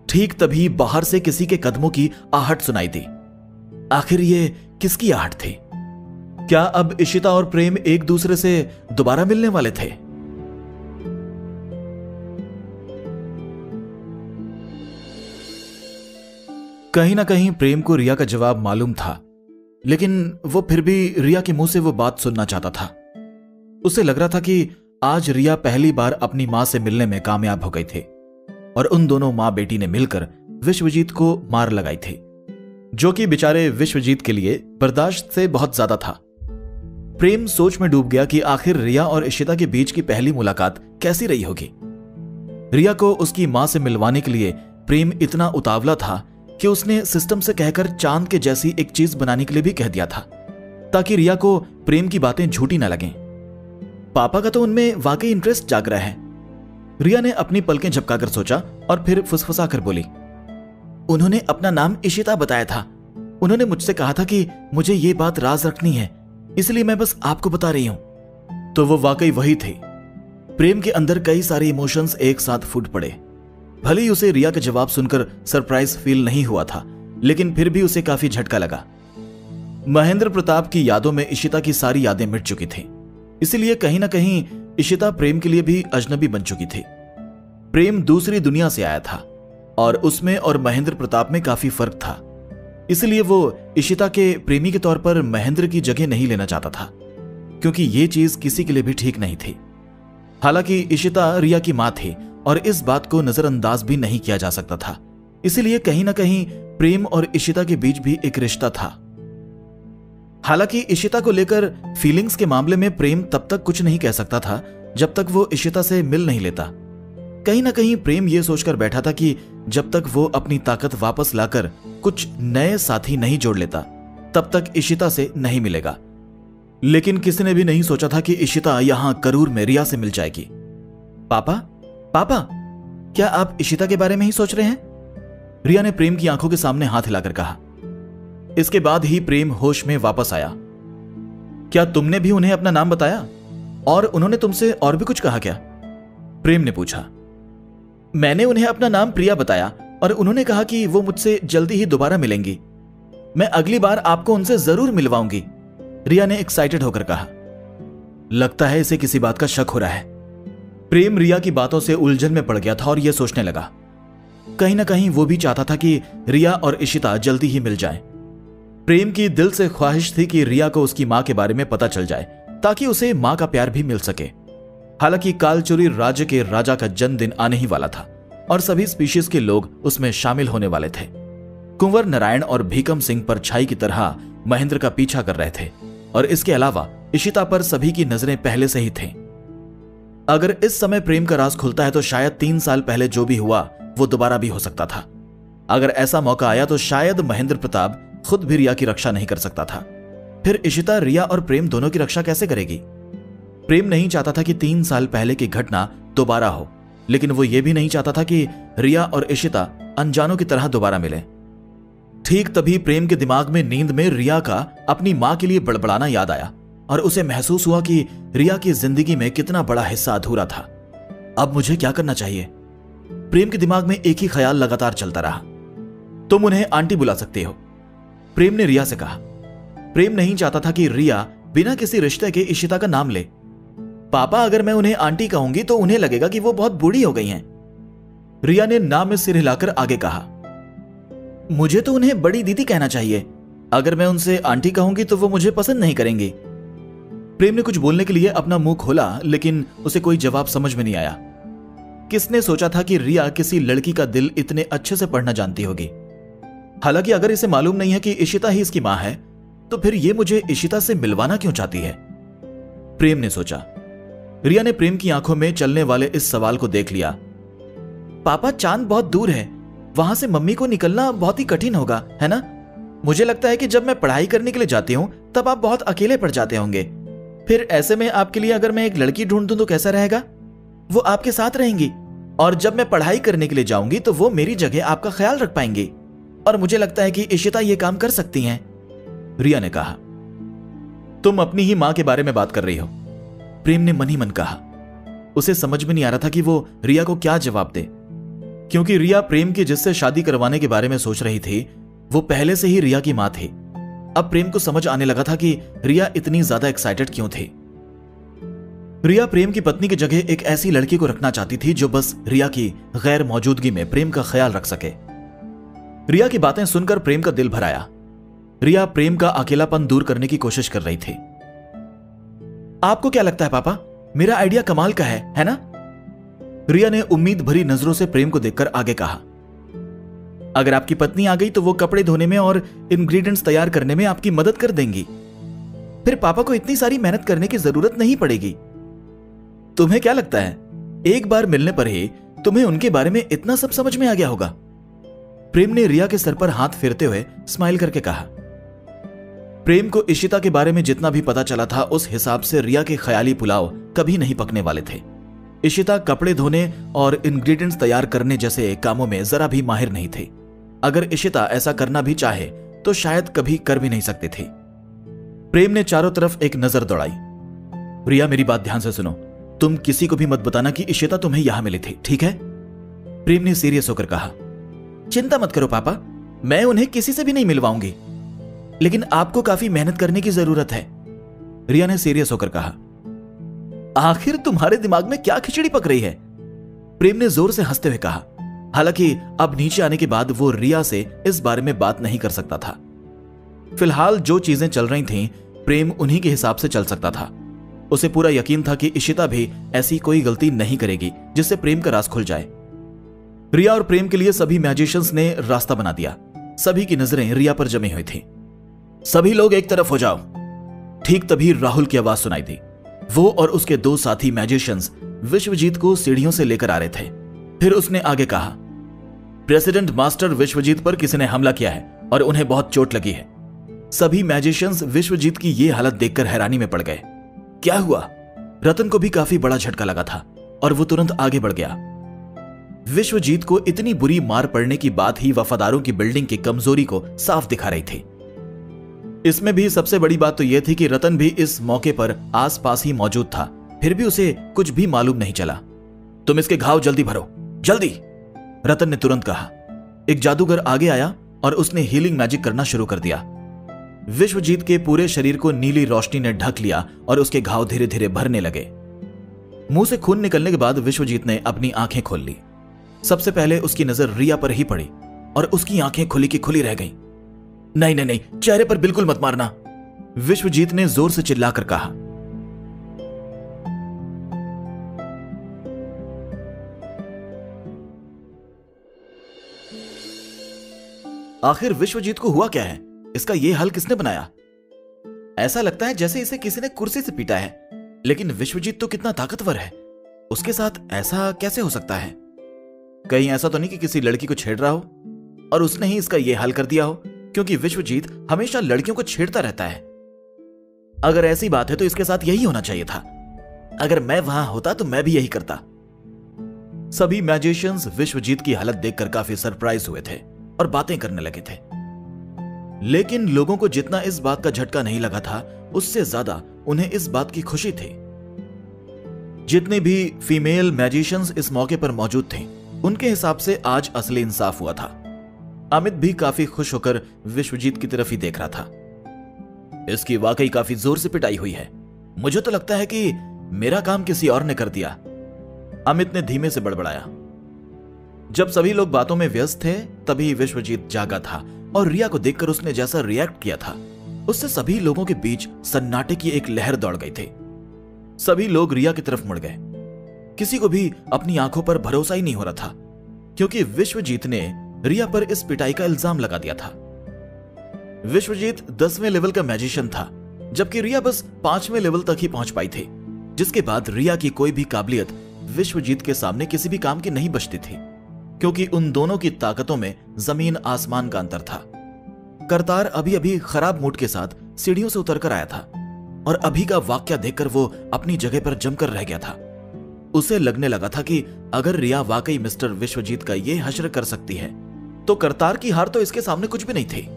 ठीक तभी बाहर से किसी के कदमों की आहट सुनाई दी। आखिर ये किसकी आहट थी? क्या अब इशिता और प्रेम एक दूसरे से दोबारा मिलने वाले थे? कहीं ना कहीं प्रेम को रिया का जवाब मालूम था, लेकिन वो फिर भी रिया के मुंह से वो बात सुनना चाहता था। उसे लग रहा था कि आज रिया पहली बार अपनी मां से मिलने में कामयाब हो गई थी और उन दोनों मां बेटी ने मिलकर विश्वजीत को मार लगाई थी, जो कि बेचारे विश्वजीत के लिए बर्दाश्त से बहुत ज्यादा था। प्रेम सोच में डूब गया कि आखिर रिया और इशिता के बीच की पहली मुलाकात कैसी रही होगी। रिया को उसकी मां से मिलवाने के लिए प्रेम इतना उतावला था कि उसने सिस्टम से कहकर चांद के जैसी एक चीज बनाने के लिए भी कह दिया था, ताकि रिया को प्रेम की बातें झूठी न लगें। पापा का तो उनमें वाकई इंटरेस्ट जाग रहा है। रिया ने अपनी पलकें झपकाकर सोचा और फिर फुसफुसाकर बोली, उन्होंने अपना नाम इशिता बताया था। उन्होंने मुझसे कहा था कि मुझे ये बात राज रखनी है, इसलिए मैं बस आपको बता रही हूं। तो वो वाकई वही थी। प्रेम के अंदर कई सारे इमोशंस एक साथ फूट पड़े। भले ही उसे रिया का जवाब सुनकर सरप्राइज फील नहीं हुआ था, लेकिन फिर भी उसे काफी झटका लगा। महेंद्र प्रताप की यादों में इशिता की सारी यादें मिट चुकी थी, इसलिए कहीं ना कहीं इशिता प्रेम के लिए भी अजनबी बन चुकी थी। प्रेम दूसरी दुनिया से आया था और उसमें और महेंद्र प्रताप में काफी फर्क था, इसलिए वो इशिता के प्रेमी के तौर पर महेंद्र की जगह नहीं लेना चाहता था, क्योंकि ये चीज किसी के लिए भी ठीक नहीं थी। हालांकि इशिता रिया की मां थी और इस बात को नजरअंदाज भी नहीं किया जा सकता था, इसलिए कहीं ना कहीं प्रेम और इशिता के बीच भी एक रिश्ता था। हालांकि इशिता को लेकर फीलिंग्स के मामले में प्रेम तब तक कुछ नहीं कह सकता था जब तक वो इशिता से मिल नहीं लेता। कहीं ना कहीं प्रेम ये सोचकर बैठा था कि जब तक वो अपनी ताकत वापस लाकर कुछ नए साथी नहीं जोड़ लेता, तब तक इशिता से नहीं मिलेगा। लेकिन किसी ने भी नहीं सोचा था कि इशिता यहां करूर में रिया से मिल जाएगी। पापा, पापा, क्या आप इशिता के बारे में ही सोच रहे हैं? रिया ने प्रेम की आंखों के सामने हाथ हिलाकर कहा। इसके बाद ही प्रेम होश में वापस आया। क्या तुमने भी उन्हें अपना नाम बताया और उन्होंने तुमसे और भी कुछ कहा क्या? प्रेम ने पूछा। मैंने उन्हें अपना नाम प्रिया बताया और उन्होंने कहा कि वो मुझसे जल्दी ही दोबारा मिलेंगी। मैं अगली बार आपको उनसे जरूर मिलवाऊंगी, रिया ने एक्साइटेड होकर कहा। लगता है इसे किसी बात का शक हो रहा है। प्रेम रिया की बातों से उलझन में पड़ गया था और यह सोचने लगा, कहीं ना कहीं वो भी चाहता था कि रिया और इशिता जल्दी ही मिल जाएं। प्रेम की दिल से ख्वाहिश थी कि रिया को उसकी मां के बारे में पता चल जाए, ताकि उसे मां का प्यार भी मिल सके। हालांकि कालचुरी राज्य के राजा का जन्मदिन आने ही वाला था और सभी स्पीशीज के लोग उसमें शामिल होने वाले थे। कुंवर नारायण और भीकम सिंह परछाई की तरह महेंद्र का पीछा कर रहे थे और इसके अलावा इशिता पर सभी की नजरें पहले से ही थीं। अगर इस समय प्रेम का राज खुलता है तो शायद 3 साल पहले जो भी हुआ वो दोबारा भी हो सकता था। अगर ऐसा मौका आया तो शायद महेंद्र प्रताप खुद भी रिया की रक्षा नहीं कर सकता था। फिर इशिता रिया और प्रेम दोनों की रक्षा कैसे करेगी? प्रेम नहीं चाहता था कि 3 साल पहले की घटना दोबारा हो, लेकिन वो ये भी नहीं चाहता था कि रिया और इशिता अनजानों की तरह दोबारा मिले। ठीक तभी प्रेम के दिमाग में नींद में रिया का अपनी मां के लिए बड़बड़ाना याद आया और उसे महसूस हुआ कि रिया की जिंदगी में कितना बड़ा हिस्सा अधूरा था। अब मुझे क्या करना चाहिए? प्रेम के दिमाग में एक ही ख्याल लगातार चलता रहा। तुम उन्हें आंटी बुला सकते हो, प्रेम ने रिया से कहा। प्रेम नहीं चाहता था कि रिया बिना किसी रिश्ते के इशिता का नाम ले। पापा, अगर मैं उन्हें आंटी कहूंगी तो उन्हें लगेगा कि वो बहुत बूढ़ी हो गई हैं। रिया ने नाम में सिर हिलाकर आगे कहा। मुझे तो उन्हें बड़ी दीदी कहना चाहिए। अगर मैं उनसे आंटी कहूंगी तो वो मुझे पसंद नहीं करेंगी। प्रेम ने कुछ बोलने के लिए अपना मुंह खोला, लेकिन उसे कोई जवाब समझ में नहीं आया। किसने सोचा था कि रिया किसी लड़की का दिल इतने अच्छे से पढ़ना जानती होगी? हालांकि अगर इसे मालूम नहीं है कि इशिता ही इसकी मां है, तो फिर ये मुझे इशिता से मिलवाना क्यों चाहती है? प्रेम ने सोचा। रिया ने प्रेम की आंखों में चलने वाले इस सवाल को देख लिया। पापा, चांद बहुत दूर है वहां से मम्मी को निकलना बहुत ही कठिन होगा, है ना? मुझे लगता है कि जब मैं पढ़ाई करने के लिए जाती हूँ तब आप बहुत अकेले पड़ जाते होंगे। फिर ऐसे में आपके लिए अगर मैं एक लड़की ढूंढ दूं तो कैसा रहेगा? वो आपके साथ रहेंगी और जब मैं पढ़ाई करने के लिए जाऊंगी तो वो मेरी जगह आपका ख्याल रख पाएंगी। और मुझे लगता है कि इशिता ये काम कर सकती हैं। रिया ने कहा। तुम अपनी ही मां के बारे में बात कर रही हो, प्रेम ने मन ही मन कहा। उसे समझ में नहीं आ रहा था कि वो रिया को क्या जवाब दे, क्योंकि रिया प्रेम की जिससे शादी करवाने के बारे में सोच रही थी वो पहले से ही रिया की मां थी। अब प्रेम को समझ आने लगा था कि रिया इतनी ज्यादा एक्साइटेड क्यों थी। रिया प्रेम की पत्नी की जगह एक ऐसी लड़की को रखना चाहती थी जो बस रिया की गैर मौजूदगी में प्रेम का ख्याल रख सके। रिया की बातें सुनकर प्रेम का दिल भर आया। रिया प्रेम का अकेलापन दूर करने की कोशिश कर रही थी। आपको क्या लगता है पापा, मेरा आइडिया कमाल का है ना? रिया ने उम्मीद भरी नजरों से प्रेम को देखकर आगे कहा। अगर आपकी पत्नी आ गई तो वो कपड़े धोने में और इंग्रेडिएंट्स तैयार करने में आपकी मदद कर देंगी। फिर पापा को इतनी सारी मेहनत करने की जरूरत नहीं पड़ेगी। तुम्हें क्या लगता है एक बार मिलने पर ही तुम्हें उनके बारे में इतना सब समझ में आ गया होगा? प्रेम ने रिया के सर पर हाथ फेरते हुए स्माइल करके कहा। प्रेम को इशिता के बारे में जितना भी पता चला था उस हिसाब से रिया के ख्याली पुलाव कभी नहीं पकने वाले थे। इशिता कपड़े धोने और इंग्रेडिएंट्स तैयार करने जैसे कामों में जरा भी माहिर नहीं थी। अगर इशिता ऐसा करना भी चाहे तो शायद कभी कर भी नहीं सकती थी। प्रेम ने चारों तरफ एक नजर दौड़ाई। रिया मेरी बात ध्यान से सुनो, तुम किसी को भी मत बताना कि इशिता तुम्हें यहां मिली थी, ठीक है? प्रेम ने सीरियस होकर कहा। चिंता मत करो पापा, मैं उन्हें किसी से भी नहीं मिलवाऊंगी, लेकिन आपको काफी मेहनत करने की जरूरत है। रिया ने सीरियस होकर कहा। आखिर तुम्हारे दिमाग में क्या खिचड़ी पक रही है? प्रेम ने जोर से हंसते हुए कहा। हालांकि अब नीचे आने के बाद वो रिया से इस बारे में बात नहीं कर सकता था। फिलहाल जो चीजें चल रही थीं, प्रेम उन्हीं के हिसाब से चल सकता था। उसे पूरा यकीन था कि इशिता भी ऐसी कोई गलती नहीं करेगी जिससे प्रेम का राज खुल जाए। रिया और प्रेम के लिए सभी मैजिशियंस ने रास्ता बना दिया। सभी की नजरें रिया पर जमी हुई थी। सभी लोग एक तरफ हो जाओ। ठीक तभी राहुल की आवाज सुनाई दी। वो और उसके दो साथी मैजिशियंस विश्वजीत को सीढ़ियों से लेकर आ रहे थे। फिर उसने आगे कहा, प्रेसिडेंट मास्टर विश्वजीत पर किसी ने हमला किया है और उन्हें बहुत चोट लगी है। सभी मैजिशियंस विश्वजीत की ये हालत देखकर हैरानी में पड़ गए। क्या हुआ? रतन को भी काफी बड़ा झटका लगा था और वो तुरंत आगे बढ़ गया। विश्वजीत को इतनी बुरी मार पड़ने की बात ही वफादारों की बिल्डिंग की कमजोरी को साफ दिखा रही थी। इसमें भी सबसे बड़ी बात तो यह थी कि रतन भी इस मौके पर आसपास ही मौजूद था, फिर भी उसे कुछ भी मालूम नहीं चला। तुम इसके घाव जल्दी भरो, जल्दी, रतन ने तुरंत कहा। एक जादूगर आगे आया और उसने हीलिंग मैजिक करना शुरू कर दिया। विश्वजीत के पूरे शरीर को नीली रोशनी ने ढक लिया और उसके घाव धीरे धीरे भरने लगे। मुंह से खून निकलने के बाद विश्वजीत ने अपनी आंखें खोल ली। सबसे पहले उसकी नजर रिया पर ही पड़ी और उसकी आंखें खुली की खुली रह गईं। नहीं नहीं नहीं, चेहरे पर बिल्कुल मत मारना, विश्वजीत ने जोर से चिल्लाकर कहा। आखिर विश्वजीत को हुआ क्या है? इसका यह हल किसने बनाया? ऐसा लगता है जैसे इसे किसी ने कुर्सी से पीटा है, लेकिन विश्वजीत तो कितना ताकतवर है, उसके साथ ऐसा कैसे हो सकता है? कहीं ऐसा तो नहीं कि किसी लड़की को छेड़ रहा हो और उसने ही इसका यह हल कर दिया हो, क्योंकि विश्वजीत हमेशा लड़कियों को छेड़ता रहता है। अगर ऐसी बात है तो इसके साथ यही होना चाहिए था। अगर मैं वहां होता तो मैं भी यही करता। सभी मैजिशियंस विश्वजीत की हालत देखकर काफी सरप्राइज हुए थे और बातें करने लगे थे, लेकिन लोगों को जितना इस बात का झटका नहीं लगा था, उससे ज्यादा उन्हें इस बात की खुशी थी। जितने भी फीमेल मैजिशियंस इस मौके पर मौजूद थे, उनके हिसाब से आज असली इंसाफ हुआ था। अमित भी काफी खुश होकर विश्वजीत की तरफ ही देख रहा था। इसकी वाकई काफी जोर से पिटाई हुई है। मुझे तो लगता है कि मेरा काम किसी और ने कर दिया, अमित ने धीमे से बड़बड़ाया। जब सभी लोग बातों में व्यस्त थे, तभी विश्वजीत जागा था और रिया को देखकर उसने जैसा रिएक्ट किया था, उससे सभी लोगों के बीच सन्नाटे की एक लहर दौड़ गई थी। सभी लोग रिया की तरफ मुड़ गए। किसी को भी अपनी आंखों पर भरोसा ही नहीं हो रहा था, क्योंकि विश्वजीत ने रिया पर इस पिटाई का इल्जाम लगा दिया था। विश्वजीत 10वें लेवल का मैजिशियन था, जबकि रिया बस 5वें लेवल तक ही पहुंच पाई थी, जिसके बाद रिया की कोई भी काबिलियत विश्वजीत के सामने किसी भी काम की नहीं बचती थी। क्योंकि उन दोनों की ताकतों में जमीन आसमान का अंतर था। करतार अभी अभी खराब मूड के साथ सीढ़ियों से उतरकर आया था और अभी का वाकया देखकर वो अपनी जगह पर जमकर रह गया था। उसे लगने लगा था कि अगर रिया वाकई मिस्टर विश्वजीत का ये हश्र कर सकती है तो करतार की हार तो इसके सामने कुछ भी नहीं थी।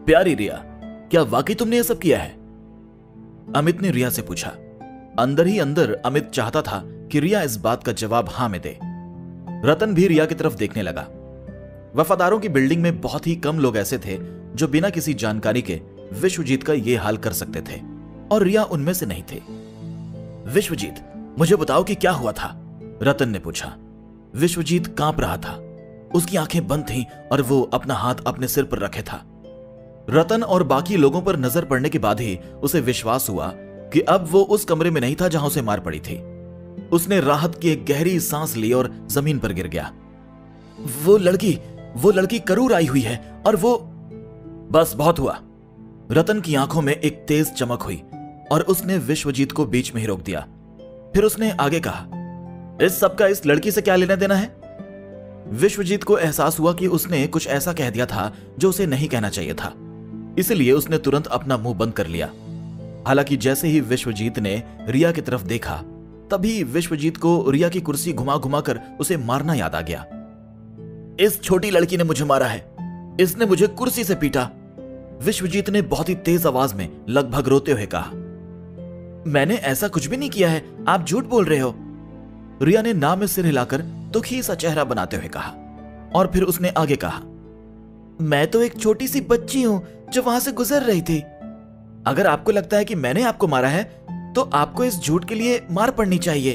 प्यारी रिया, क्या वाकई तुमने यह सब किया है? अमित ने रिया से पूछा। अंदर ही अंदर अमित चाहता था कि रिया इस बात का जवाब हां में दे। रतन भी रिया की तरफ देखने लगा। वफादारों की बिल्डिंग में बहुत ही कम लोग ऐसे थे जो बिना किसी जानकारी के विश्वजीत का यह हाल कर सकते थे, और रिया उनमें से नहीं थे। विश्वजीत, मुझे बताओ कि क्या हुआ था? रतन ने पूछा। विश्वजीत कांप रहा था। उसकी आंखें बंद थीं और वो अपना हाथ अपने सिर पर रखे था। रतन और बाकी लोगों पर नजर पड़ने के बाद ही उसे विश्वास हुआ कि अब वो उस कमरे में नहीं था जहां उसे मार पड़ी थी। उसने राहत की एक गहरी सांस ली और जमीन पर गिर गया। वो लड़की करूर आई हुई है और वो... बस बहुत हुआ। रतन की आंखों में एक तेज चमक हुई और उसने विश्वजीत को बीच में ही रोक दिया। फिर उसने आगे कहा, इस सब का इस लड़की से क्या लेना देना है? विश्वजीत को एहसास हुआ कि उसने कुछ ऐसा कह दिया था जो उसे नहीं कहना चाहिए था, इसलिए उसने तुरंत अपना मुंह बंद कर लिया। हालांकि जैसे ही विश्वजीत ने रिया की तरफ देखा तभी विश्वजीत को रिया की कुर्सी घुमा घुमा कर उसे मारना याद आ गया। इस छोटी लड़की ने मुझे मारा है, इसने मुझे कुर्सी से पीटा। विश्वजीत ने बहुत ही तेज आवाज में लगभग रोते हुए कहा। मैंने ऐसा कुछ भी नहीं किया है, आप झूठ बोल रहे हो। रिया ने ना में सिर हिलाकर दुखी सा चेहरा बनाते हुए कहा और फिर उसने आगे कहा, मैं तो एक छोटी सी बच्ची हूं जो वहां से गुजर रही थी। अगर आपको लगता है कि मैंने आपको मारा है तो आपको इस झूठ के लिए मार पड़नी चाहिए।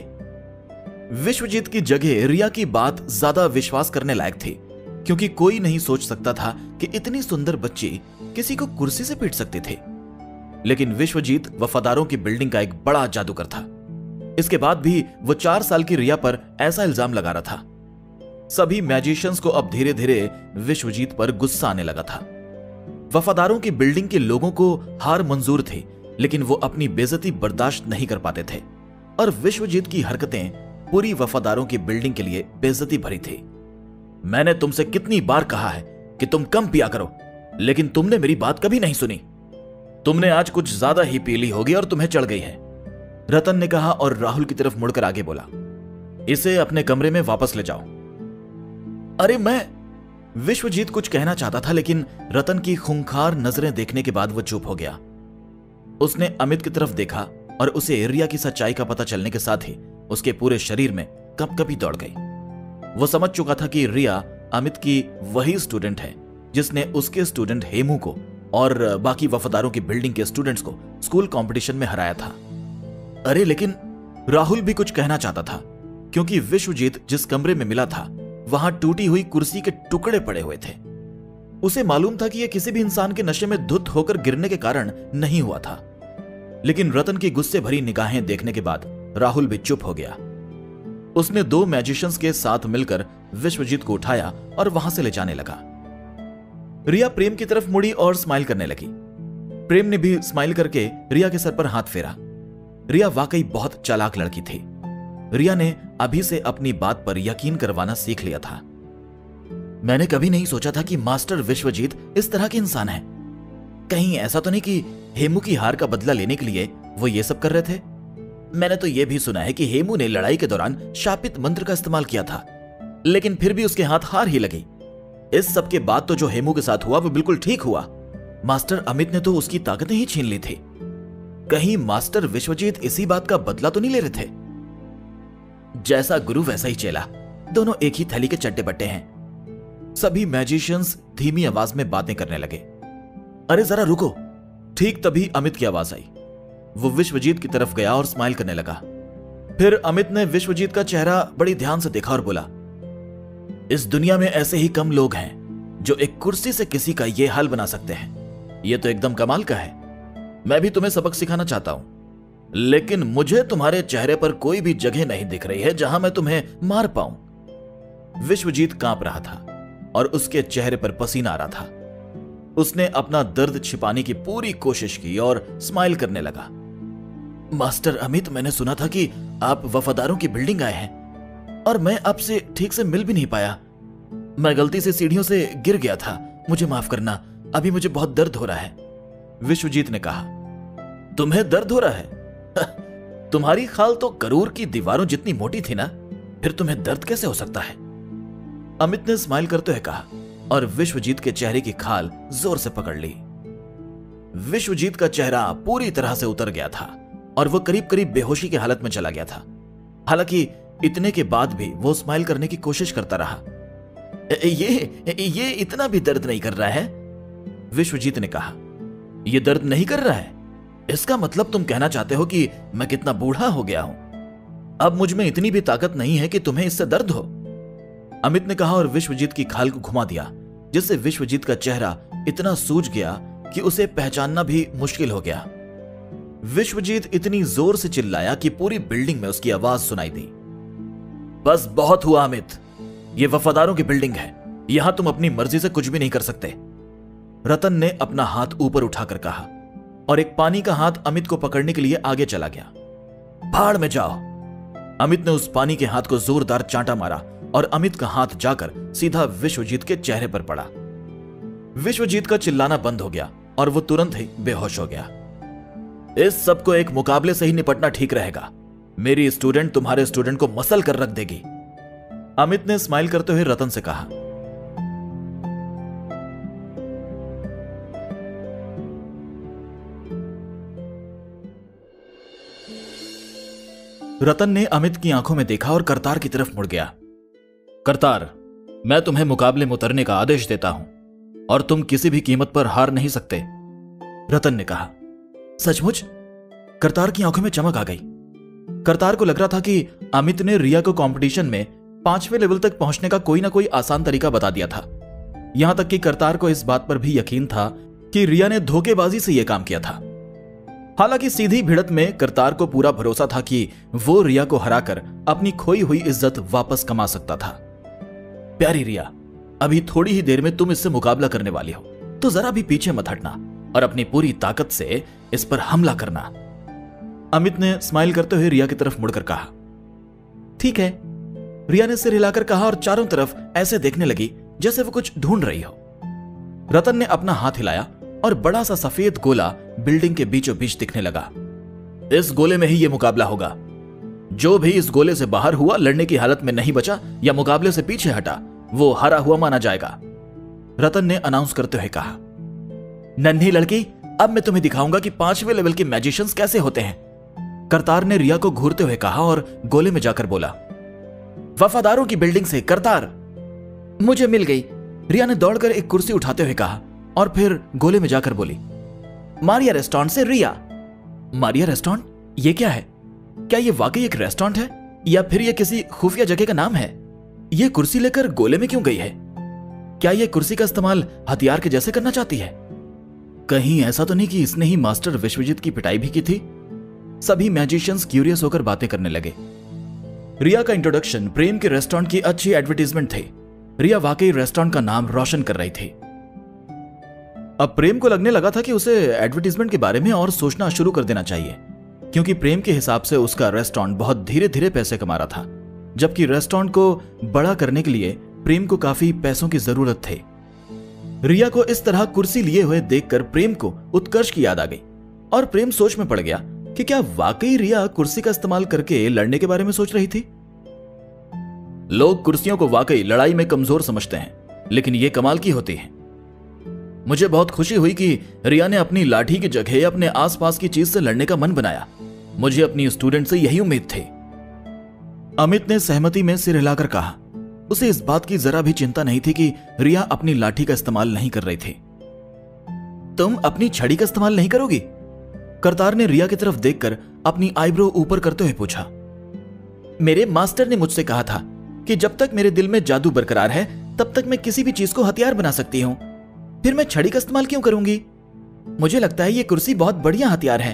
विश्वजीत की जगह रिया की बात ज्यादा विश्वास करने लायक थी, क्योंकि कोई नहीं सोच सकता था कि इतनी सुंदर बच्ची किसी को कुर्सी से पीट सकती थी। लेकिन विश्वजीत वफादारों की बिल्डिंग का एक बड़ा जादूगर था। इसके बाद भी वो 4 साल की रिया पर ऐसा इल्जाम लगा रहा था। सभी मैजिशियंस को अब धीरे धीरे विश्वजीत पर गुस्सा आने लगा था। वफादारों की बिल्डिंग के लोगों को हार मंजूर थी, लेकिन वो अपनी बेइज्जती बर्दाश्त नहीं कर पाते थे और विश्वजीत की हरकतें पूरी वफादारों की बिल्डिंग के लिए बेइज्जती भरी थी। मैंने तुमसे कितनी बार कहा है कि तुम कम पिया करो, लेकिन तुमने मेरी बात कभी नहीं सुनी। तुमने आज कुछ ज्यादा ही पी ली होगी और तुम्हें चढ़ गई है, रतन ने कहा और राहुल की तरफ मुड़कर आगे बोला, इसे अपने कमरे में वापस ले जाओ। अरे विश्वजीत कुछ कहना चाहता था, लेकिन रतन की खूंखार नजरें देखने के बाद वो चुप हो गया। उसने अमित की तरफ देखा और उसे रिया की सच्चाई का पता चलने के साथ ही उसके पूरे शरीर में कंपकपी दौड़ गई। वो समझ चुका था कि रिया अमित की वही स्टूडेंट है जिसने उसके स्टूडेंट हेमू को और बाकी वफादारों की बिल्डिंग के स्टूडेंट्स को स्कूल कंपटीशन में हराया था। अरे लेकिन राहुल भी कुछ कहना चाहता था, क्योंकि विश्वजीत जिस कमरे में मिला था वहां टूटी हुई कुर्सी के टुकड़े पड़े हुए थे। उसे मालूम था कि यह किसी भी इंसान के नशे में धुत होकर गिरने के कारण नहीं हुआ था, लेकिन रतन की गुस्से भरी निगाहें देखने के बाद राहुल भी चुप हो गया। उसने 2 मैजिशियंस के साथ मिलकर विश्वजीत को उठाया और वहां से ले जाने लगा। रिया प्रेम की तरफ मुड़ी और स्माइल करने लगी। प्रेम ने भी स्माइल करके रिया के सर पर हाथ फेरा। रिया वाकई बहुत चालाक लड़की थी। रिया ने अभी से अपनी बात पर यकीन करवाना सीख लिया था। मैंने कभी नहीं सोचा था कि मास्टर विश्वजीत इस तरह के इंसान है। कहीं ऐसा तो नहीं कि हेमू की हार का बदला लेने के लिए वो ये सब कर रहे थे? मैंने तो यह भी सुना है कि हेमू ने लड़ाई के दौरान शापित मंत्र का इस्तेमाल किया था, लेकिन फिर भी उसके हाथ हार ही लगी। इस सब के बाद तो जो हेमू के साथ हुआ वो बिल्कुल ठीक हुआ। मास्टर अमित ने तो उसकी ताकतें ही छीन ली थी। कहीं मास्टर विश्वजीत इसी बात का बदला तो नहीं ले रहे थे? जैसा गुरु वैसा ही चेला, दोनों एक ही थैली के चट्टे बट्टे हैं। सभी मैजिशियंस धीमी आवाज में बातें करने लगे। अरे जरा रुको। ठीक तभी अमित की आवाज आई। वो विश्वजीत की तरफ गया और स्माइल करने लगा। फिर अमित ने विश्वजीत का चेहरा बड़ी ध्यान से देखा और बोला, इस दुनिया में ऐसे ही कम लोग हैं जो एक कुर्सी से किसी का यह हाल बना सकते हैं। यह तो एकदम कमाल का है। मैं भी तुम्हें सबक सिखाना चाहता हूं, लेकिन मुझे तुम्हारे चेहरे पर कोई भी जगह नहीं दिख रही है जहां मैं तुम्हें मार पाऊं। विश्वजीत कांप रहा था और उसके चेहरे पर पसीना आ रहा था। उसने अपना दर्द छिपाने की पूरी कोशिश की और स्माइल करने लगा। मास्टर अमित, मैंने सुना था कि आप वफादारों की बिल्डिंग आए हैं। और मैं आपसे ठीक से मिल भी नहीं पाया। मैं गलती से सीढ़ियों से गिर गया था, मुझे माफ करना, अभी मुझे बहुत दर्द हो रहा है। विश्वजीत ने कहा। तुम्हें दर्द हो रहा है? तुम्हारी खाल तो करूर की दीवारों जितनी मोटी थी ना, फिर तुम्हें दर्द कैसे हो सकता है? अमित ने स्माइल करते हुए कहा और विश्वजीत के चेहरे की खाल जोर से पकड़ ली। विश्वजीत का चेहरा पूरी तरह से उतर गया था और वो करीब करीब बेहोशी की हालत में चला गया था। हालांकि इतने के बाद भी वो स्माइल करने की कोशिश करता रहा। ये इतना भी दर्द नहीं कर रहा है? विश्वजीत ने कहा। ये दर्द नहीं कर रहा है? इसका मतलब तुम कहना चाहते हो कि मैं कितना बूढ़ा हो गया हूं? अब मुझ में इतनी भी ताकत नहीं है कि तुम्हें इससे दर्द हो? अमित ने कहा और विश्वजीत की खाल को घुमा दिया, जिससे विश्वजीत का चेहरा इतना सूज गया कि उसे पहचानना भी मुश्किल हो गया। विश्वजीत इतनी जोर से चिल्लाया कि पूरी बिल्डिंग में उसकी आवाज सुनाई दी। बस बहुत हुआ अमित, ये वफादारों की बिल्डिंग है, यहां तुम अपनी मर्जी से कुछ भी नहीं कर सकते। रतन ने अपना हाथ ऊपर उठाकर कहा और एक पानी का हाथ अमित को पकड़ने के लिए आगे चला गया। भाड़ में जाओ। अमित ने उस पानी के हाथ को जोरदार चांटा मारा और अमित का हाथ जाकर सीधा विश्वजीत के चेहरे पर पड़ा। विश्वजीत का चिल्लाना बंद हो गया और वो तुरंत ही बेहोश हो गया। इस सब को एक मुकाबले से ही निपटना ठीक रहेगा। मेरी स्टूडेंट तुम्हारे स्टूडेंट को मसल कर रख देगी। अमित ने स्माइल करते हुए रतन से कहा। रतन ने अमित की आंखों में देखा और करतार की तरफ मुड़ गया। करतार, मैं तुम्हें मुकाबले में उतरने का आदेश देता हूं और तुम किसी भी कीमत पर हार नहीं सकते। रतन ने कहा। सचमुच? करतार की आंखों में चमक आ गई। करतार को लग रहा था कि अमित ने रिया को कंपटीशन में 5वें लेवल तक पहुंचने का कोई ना कोई आसान तरीका बता दिया था। यहां तक कि करतार को इस बात पर भी यकीन था कि रिया ने धोखेबाजी से यह काम किया था। हालांकि सीधी भिड़त में करतार को पूरा भरोसा था कि वो रिया को हराकर अपनी खोई हुई इज्जत वापस कमा सकता था। प्यारी रिया, अभी थोड़ी ही देर में तुम इससे मुकाबला करने वाली हो, तो जरा भी पीछे मत हटना और अपनी पूरी ताकत से इस पर हमला करना। अमित ने स्माइल करते हुए रिया की तरफ मुड़कर कहा। ठीक है। रिया ने सिर हिलाकर कहा और चारों तरफ ऐसे देखने लगी जैसे वो कुछ ढूंढ रही हो। रतन ने अपना हाथ हिलाया और बड़ा सा सफेद गोला बिल्डिंग के बीचों बीच दिखने लगा। इस गोले में ही यह मुकाबला होगा। जो भी इस गोले से बाहर हुआ, लड़ने की हालत में नहीं बचा या मुकाबले से पीछे हटा, वो हारा हुआ माना जाएगा। रतन ने अनाउंस करते हुए कहा। नन्ही लड़की, अब मैं तुम्हें दिखाऊंगा कि 5वें लेवल के मैजिशियंस कैसे होते हैं। करतार ने रिया को घूरते हुए कहा और गोले में जाकर बोला। वफादारों की बिल्डिंग से करतार। मुझे मिल गई। रिया ने दौड़कर एक कुर्सी उठाते हुए कहा और फिर गोले में जाकर बोली। मारिया रेस्टोरेंट से रिया। मारिया रेस्टोरेंट? ये क्या है? क्या ये वाकई एक रेस्टोरेंट है या फिर ये किसी खुफिया जगह का नाम है? ये कुर्सी लेकर गोले में क्यों गई है? क्या ये कुर्सी का इस्तेमाल हथियार के जैसे करना चाहती है? कहीं ऐसा तो नहीं कि इसने ही मास्टर विश्वजीत की पिटाई भी की थी? सभी मैजिशियंस क्यूरियस होकर बातें करने लगे। रिया का इंट्रोडक्शन प्रेम के रेस्टोरेंट की अच्छी एडवर्टीजमेंट थी। रिया वाकई रेस्टोरेंट का नाम रोशन कर रही थी। अब प्रेम को लगने लगा था कि उसे एडवर्टीजमेंट के बारे में और सोचना शुरू कर देना चाहिए, क्योंकि प्रेम के हिसाब से उसका रेस्टोरेंट बहुत धीरे धीरे पैसे कमा रहा था, जबकि रेस्टोरेंट को बड़ा करने के लिए प्रेम को काफी पैसों की जरूरत थी। रिया को इस तरह कुर्सी लिए हुए देखकर प्रेम को उत्कर्ष की याद आ गई और प्रेम सोच में पड़ गया कि क्या वाकई रिया कुर्सी का इस्तेमाल करके लड़ने के बारे में सोच रही थी। लोग कुर्सियों को वाकई लड़ाई में कमजोर समझते हैं, लेकिन यह कमाल की होती है। मुझे बहुत खुशी हुई कि रिया ने अपनी लाठी की जगह अपने आसपास की चीज से लड़ने का मन बनाया। मुझे अपनी स्टूडेंट से यही उम्मीद थी। अमित ने सहमति में सिर हिलाकर कहा। उसे इस बात की जरा भी चिंता नहीं थी कि रिया अपनी लाठी का इस्तेमाल नहीं कर रही थी। तुम अपनी छड़ी का इस्तेमाल नहीं करोगी? करतार ने रिया की तरफ देखकर अपनी आईब्रो ऊपर करते हुए पूछा। मेरे मास्टर ने मुझसे कहा था कि जब तक मेरे दिल में जादू बरकरार है तब तक मैं किसी भी चीज को हथियार बना सकती हूं। फिर मैं छड़ी का इस्तेमाल क्यों करूंगी? मुझे लगता है यह कुर्सी बहुत बढ़िया हथियार है,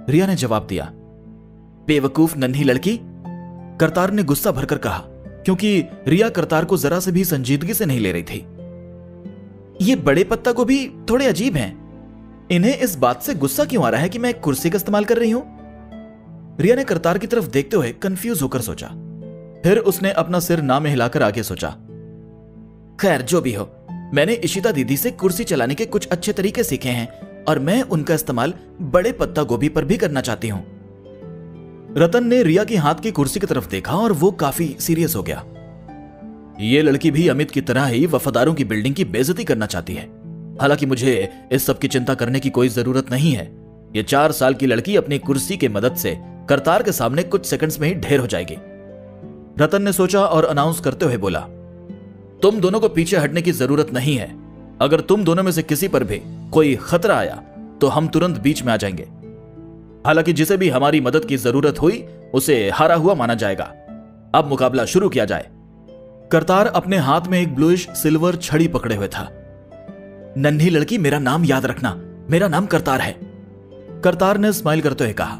रिया ने जवाब दिया। बेवकूफ नन्ही लड़की, करतार ने गुस्सा भरकर कहा, क्योंकि रिया करतार को जरा से भी संजीदगी से नहीं ले रही थी। ये बड़े पत्ता को भी थोड़े अजीब हैं। इन्हें इस बात से गुस्सा क्यों आ रहा है कि मैं कुर्सी का इस्तेमाल कर रही हूं? रिया ने करतार की तरफ देखते हुए कंफ्यूज होकर सोचा। फिर उसने अपना सिर ना में हिलाकर आगे सोचा। खैर जो भी हो, मैंने इशिता दीदी से कुर्सी चलाने के कुछ अच्छे तरीके सीखे हैं और मैं उनका इस्तेमाल बड़े पत्ता गोभी पर भी करना चाहती हूं। रतन ने रिया के हाथ की कुर्सी की तरफ देखा और वो काफी सीरियस हो गया। ये लड़की भी अमित की तरह ही वफादारों की बिल्डिंग की बेइज्जती करना चाहती है। हालांकि मुझे इस सब की चिंता करने की कोई जरूरत नहीं है। ये 4 साल की लड़की अपनी कुर्सी की मदद से करतार के सामने कुछ सेकंड्स में ही ढेर हो जाएगी। रतन ने सोचा और अनाउंस करते हुए बोला, तुम दोनों को पीछे हटने की जरूरत नहीं है। अगर तुम दोनों में से किसी पर भी कोई खतरा आया तो हम तुरंत बीच में आ जाएंगे। हालांकि जिसे भी हमारी मदद की जरूरत हुई उसे हारा हुआ माना जाएगा। अब मुकाबला शुरू किया जाए। करतार अपने हाथ में एक ब्लूइश सिल्वर छड़ी पकड़े हुए था। नन्ही लड़की, मेरा नाम याद रखना, मेरा नाम करतार है। करतार ने स्माइल करते हुए कहा,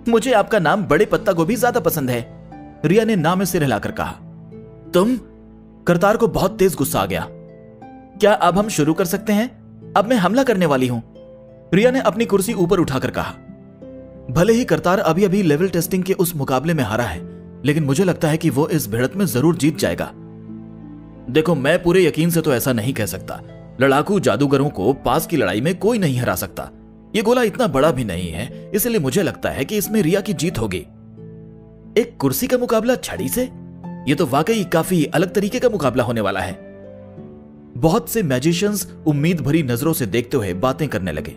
मुझे आपका नाम बड़े पत्ता गोभी ज्यादा पसंद है। रिया ने ना में सिर हिलाकर कहा। तुम? करतार को बहुत तेज गुस्सा आ गया। क्या अब हम शुरू कर सकते हैं? अब मैं हमला करने वाली हूं। रिया ने अपनी कुर्सी ऊपर उठाकर कहा। भले ही करतार अभी अभी लेवल टेस्टिंग के उस मुकाबले में हारा है, लेकिन मुझे लगता है कि वो इस भिड़ंत में जरूर जीत जाएगा। देखो, मैं पूरे यकीन से तो ऐसा नहीं कह सकता। लड़ाकू जादूगरों को पास की लड़ाई में कोई नहीं हरा सकता। ये गोला इतना बड़ा भी नहीं है, इसलिए मुझे लगता है कि इसमें रिया की जीत होगी। एक कुर्सी का मुकाबला छड़ी से? यह तो वाकई काफी अलग तरीके का मुकाबला होने वाला है। बहुत से मैजिशियंस उम्मीद भरी नजरों से देखते हुए बातें करने लगे।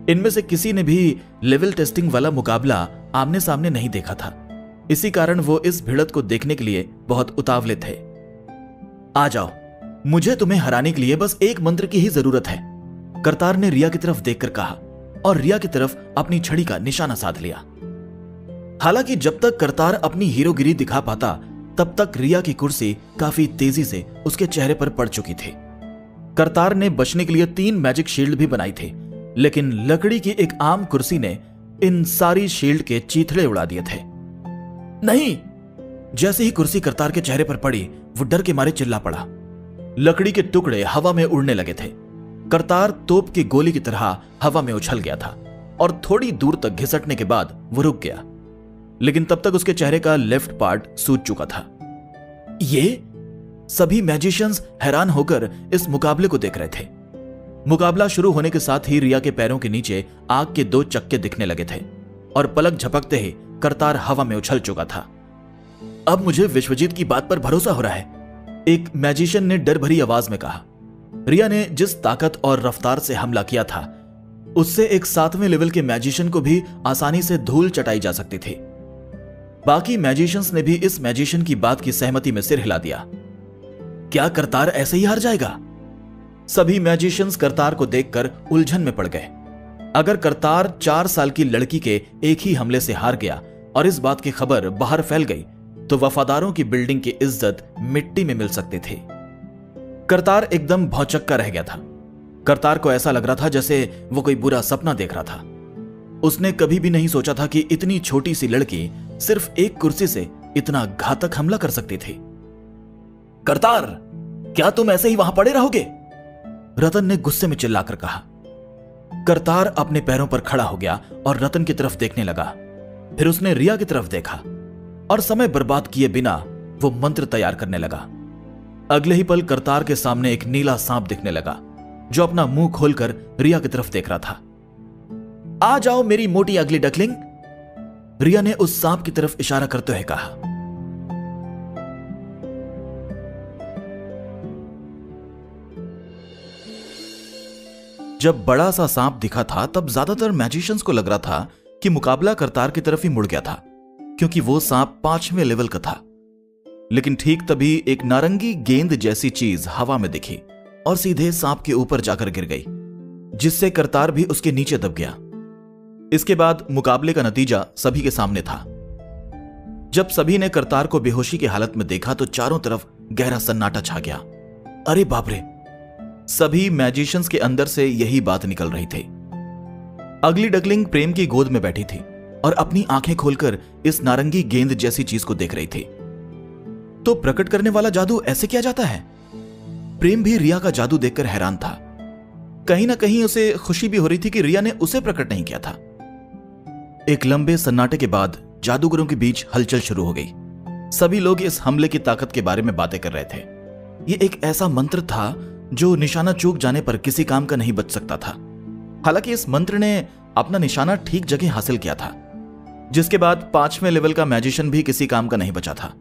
इनमें से किसी ने भी लेवल टेस्टिंग वाला मुकाबला आमने सामने नहीं देखा था। इसी कारण वो इस भिड़ंत को देखने के लिए बहुत उतावले थे। आ जाओ, मुझे तुम्हें हराने के लिए बस एक मंत्र की ही जरूरत है। करतार ने रिया की तरफ देखकर कहा और रिया की तरफ अपनी छड़ी का निशाना साध लिया। हालांकि जब तक करतार अपनी हीरोगिरी दिखा पाता तब तक रिया की कुर्सी काफी तेजी से उसके चेहरे पर पड़ चुकी थी। करतार ने बचने के लिए 3 मैजिक शील्ड भी बनाई थी, लेकिन लकड़ी की एक आम कुर्सी ने इन सारी शील्ड के चीथड़े उड़ा दिए थे। नहीं! जैसे ही कुर्सी करतार के चेहरे पर पड़ी, वो डर के मारे चिल्ला पड़ा। लकड़ी के टुकड़े हवा में उड़ने लगे थे। करतार तोप की गोली की तरह हवा में उछल गया था और थोड़ी दूर तक घिसटने के बाद वो रुक गया, लेकिन तब तक उसके चेहरे का लेफ्ट पार्ट सूज चुका था। ये सभी मैजिशियंस हैरान होकर इस मुकाबले को देख रहे थे। मुकाबला शुरू होने के साथ ही रिया के पैरों के नीचे आग के 2 चक्के दिखने लगे थे और पलक झपकते ही करतार हवा में उछल चुका था। अब मुझे विश्वजीत की बात पर भरोसा हो रहा है, एक मैजिशियन ने डर भरी आवाज में कहा। रिया ने जिस ताकत और रफ्तार से हमला किया था, उससे एक 7वें लेवल के मैजिशियन को भी आसानी से धूल चटाई जा सकती थी। बाकी मैजिशियंस ने भी इस मैजिशियन की बात की सहमति में सिर हिला दिया। क्या करतार ऐसे ही हार जाएगा? सभी मैजिशियंस करतार को देखकर उलझन में पड़ गए। अगर करतार 4 साल की लड़की के एक ही हमले से हार गया और इस बात की खबर बाहर फैल गई तो वफादारों की बिल्डिंग की इज्जत मिट्टी में मिल सकती थी। करतार एकदम भौचक्का रह गया था। करतार को ऐसा लग रहा था जैसे वो कोई बुरा सपना देख रहा था। उसने कभी भी नहीं सोचा था कि इतनी छोटी सी लड़की सिर्फ एक कुर्सी से इतना घातक हमला कर सकती थी। करतार, क्या तुम ऐसे ही वहां पड़े रहोगे? रतन ने गुस्से में चिल्लाकर कहा। करतार अपने पैरों पर खड़ा हो गया और रतन की तरफ देखने लगा। फिर उसने रिया की तरफ देखा और समय बर्बाद किए बिना वो मंत्र तैयार करने लगा। अगले ही पल करतार के सामने एक नीला सांप दिखने लगा जो अपना मुंह खोलकर रिया की तरफ देख रहा था। आ जाओ मेरी मोटी अगली डकलिंग, रिया ने उस सांप की तरफ इशारा करते हुए कहा। जब बड़ा सा सांप दिखा था तब ज्यादातर मैजिशियंस को लग रहा था कि मुकाबला करतार की तरफ ही मुड़ गया था, क्योंकि वो सांप 5वें लेवल का था। लेकिन ठीक तभी एक नारंगी गेंद जैसी चीज हवा में दिखी और सीधे सांप के ऊपर जाकर गिर गई, जिससे करतार भी उसके नीचे दब गया। इसके बाद मुकाबले का नतीजा सभी के सामने था। जब सभी ने करतार को बेहोशी की हालत में देखा तो चारों तरफ गहरा सन्नाटा छा गया। अरे बाप रे! सभी मैजिशियंस के अंदर से यही बात निकल रही थी। अगली डकलिंग प्रेम की गोद में बैठी थी और अपनी आंखें खोलकर इस नारंगी गेंद जैसी चीज को देख रही थी। तो प्रकट करने वाला जादू ऐसे किया जाता है? प्रेम भी रिया का जादू देखकर हैरान था। कहीं ना कहीं उसे खुशी भी हो रही थी कि रिया ने उसे प्रकट नहीं किया था। एक लंबे सन्नाटे के बाद जादूगरों के बीच हलचल शुरू हो गई। सभी लोग इस हमले की ताकत के बारे में बातें कर रहे थे। ये एक ऐसा मंत्र था जो निशाना चूक जाने पर किसी काम का नहीं बच सकता था। हालांकि इस मंत्र ने अपना निशाना ठीक जगह हासिल किया था, जिसके बाद 5वें लेवल का मैजिशियन भी किसी काम का नहीं बचा था।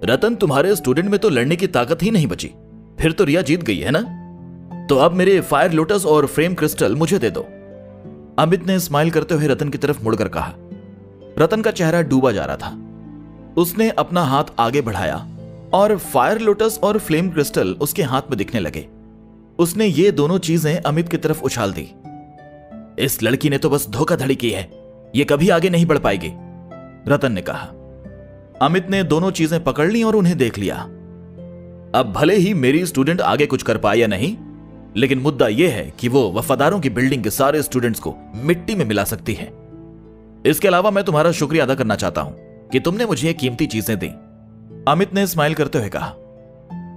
रतन, तुम्हारे स्टूडेंट में तो लड़ने की ताकत ही नहीं बची। फिर तो रिया जीत गई है ना? तो अब मेरे फायर लोटस और फ्रेम क्रिस्टल मुझे दे दो। अमित ने स्माइल करते हुए रतन की तरफ मुड़कर कहा। रतन का चेहरा डूबा जा रहा था। उसने अपना हाथ आगे बढ़ाया और फायर लोटस और फ्लेम क्रिस्टल उसके हाथ में दिखने लगे। उसने ये दोनों चीजें अमित की तरफ उछाल दी। इस लड़की ने तो बस धोखाधड़ी की है, ये कभी आगे नहीं बढ़ पाएगी, रतन ने कहा। अमित ने दोनों चीजें पकड़ ली और उन्हें देख लिया। अब भले ही मेरी स्टूडेंट आगे कुछ कर पाए या नहीं, लेकिन मुद्दा यह है कि वो वफादारों की बिल्डिंग के सारे स्टूडेंट्स को मिट्टी में मिला सकती है। इसके अलावा मैं तुम्हारा शुक्रिया अदा करना चाहता हूं कि तुमने मुझे कीमती चीजें दी, अमित ने स्माइल करते हुए कहा।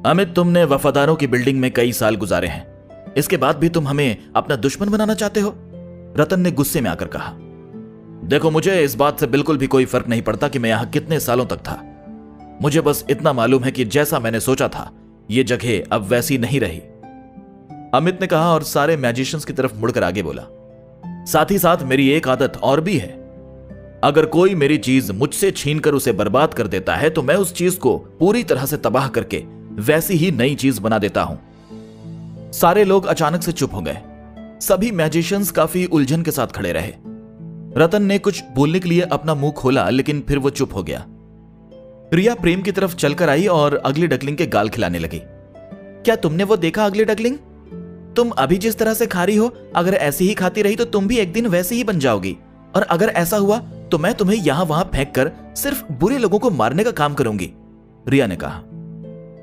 अमित, तुमने वफादारों की बिल्डिंग में कई साल गुजारे हैं, इसके बाद भी तुम हमें अपना दुश्मन बनाना चाहते हो, रतन ने गुस्से में आकर कहा। देखो, मुझे इस बात से बिल्कुल भी कोई फर्क नहीं पड़ता कि मैं यहां कितने सालों तक था। मुझे बस इतना मालूम है कि जैसा मैंने सोचा था यह जगह अब वैसी नहीं रही, अमित ने कहा और सारे मैजिशियंस की तरफ मुड़कर आगे बोला। साथ ही साथ मेरी एक आदत और भी है। अगर कोई मेरी चीज मुझसे छीनकर उसे बर्बाद कर देता है तो मैं उस चीज को पूरी तरह से तबाह करके वैसी ही नई चीज बना देता हूं। सारे लोग अचानक से चुप हो गए। सभी मैजिशियंस काफी उलझन के साथ खड़े रहे। रतन ने कुछ बोलने के लिए अपना मुंह खोला, लेकिन फिर वो चुप हो गया। रिया प्रेम की तरफ चलकर आई और अगली डकलिंग के गाल खिलाने लगी। क्या तुमने वो देखा अगली डकलिंग? तुम अभी जिस तरह से खा रही हो, अगर ऐसी ही खाती रही तो तुम भी एक दिन वैसे ही बन जाओगी, और अगर ऐसा हुआ तो मैं तुम्हें यहां वहां फेंक कर सिर्फ बुरे लोगों को मारने का काम करूंगी, रिया ने कहा।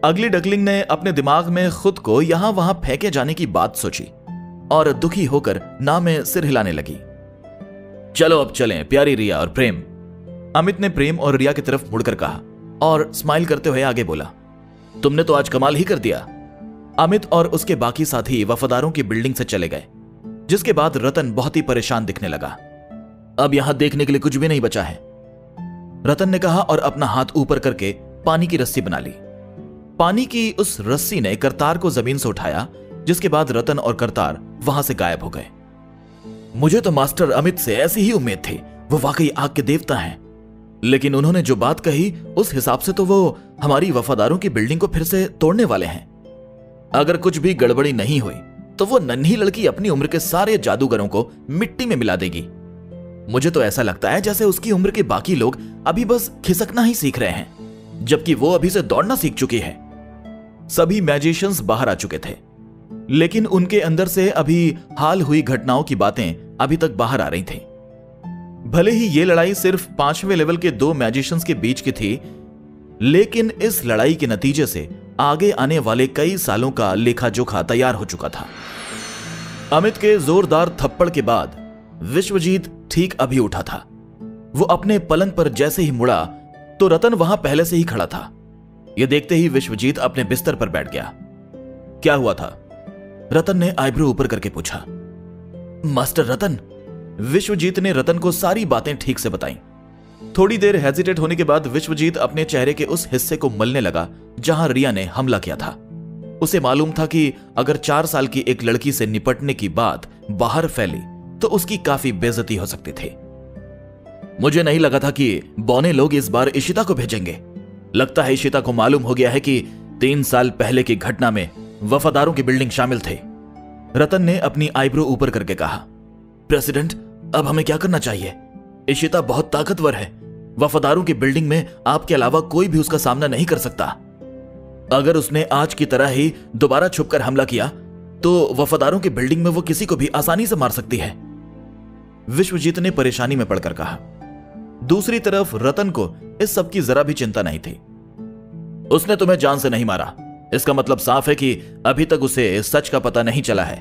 अगली डकलिंग ने अपने दिमाग में खुद को यहां वहां फेंके जाने की बात सोची और दुखी होकर ना में सिर हिलाने लगी। चलो अब चलें, प्यारी रिया और प्रेम, अमित ने प्रेम और रिया की तरफ मुड़कर कहा और स्माइल करते हुए आगे बोला। तुमने तो आज कमाल ही कर दिया। अमित और उसके बाकी साथी वफादारों की बिल्डिंग से चले गए, जिसके बाद रतन बहुत ही परेशान दिखने लगा। अब यहां देखने के लिए कुछ भी नहीं बचा है, रतन ने कहा और अपना हाथ ऊपर करके पानी की रस्सी बना ली। पानी की उस रस्सी ने करतार को जमीन से उठाया, जिसके बाद रतन और करतार वहां से गायब हो गए। मुझे तो मास्टर अमित से ऐसी ही उम्मीद थी, वो वाकई आग के देवता हैं, लेकिन उन्होंने जो बात कही उस हिसाब से तो वो हमारी वफादारों की बिल्डिंग को फिर से तोड़ने वाले हैं। अगर कुछ भी गड़बड़ी नहीं हुई तो वो नन्ही लड़की अपनी उम्र के सारे जादूगरों को मिट्टी में मिला देगी। मुझे तो ऐसा लगता है जैसे उसकी उम्र के बाकी लोग अभी बस खिसकना ही सीख रहे हैं, जबकि वो अभी से दौड़ना सीख चुकी है। सभी मैजिशियंस बाहर आ चुके थे, लेकिन उनके अंदर से अभी हाल हुई घटनाओं की बातें अभी तक बाहर आ रही थी। भले ही ये लड़ाई सिर्फ 5वें लेवल के 2 मैजिशियंस के बीच की थी, लेकिन इस लड़ाई के नतीजे से आगे आने वाले कई सालों का लेखा जोखा तैयार हो चुका था। अमित के जोरदार थप्पड़ के बाद विश्वजीत ठीक अभी उठा था। वो अपने पलंग पर जैसे ही मुड़ा तो रतन वहां पहले से ही खड़ा था। यह देखते ही विश्वजीत अपने बिस्तर पर बैठ गया। क्या हुआ था? रतन ने आईब्रो ऊपर करके पूछा। मास्टर रतन, विश्वजीत ने रतन को सारी बातें ठीक से बताई। थोड़ी देर हेजिटेट होने के बाद विश्वजीत अपने चेहरे के उस हिस्से को मलने लगा जहां रिया ने हमला किया था। उसे मालूम था कि अगर 4 साल की एक लड़की से निपटने की बात बाहर फैली तो उसकी काफी बेइज्जती हो सकती थी। मुझे नहीं लगा था कि बौने लोग इस बार इशिता को भेजेंगे। लगता है इशिता को मालूम हो गया है कि 3 साल पहले की घटना में वफादारों की बिल्डिंग शामिल थे, रतन ने अपनी आईब्रो ऊपर करके कहा। प्रेसिडेंट, अब हमें क्या करना चाहिए? इशिता बहुत ताकतवर है, वफादारों की बिल्डिंग में आपके अलावा कोई भी उसका सामना नहीं कर सकता। अगर उसने आज की तरह ही दोबारा छुपकर हमला किया तो वफादारों की बिल्डिंग में वो किसी को भी आसानी से मार सकती है, विश्वजीत ने परेशानी में पड़कर कहा। दूसरी तरफ रतन को इस सब की जरा भी चिंता नहीं थी। उसने तुम्हें जान से नहीं मारा, इसका मतलब साफ है कि अभी तक उसे सच का पता नहीं चला है।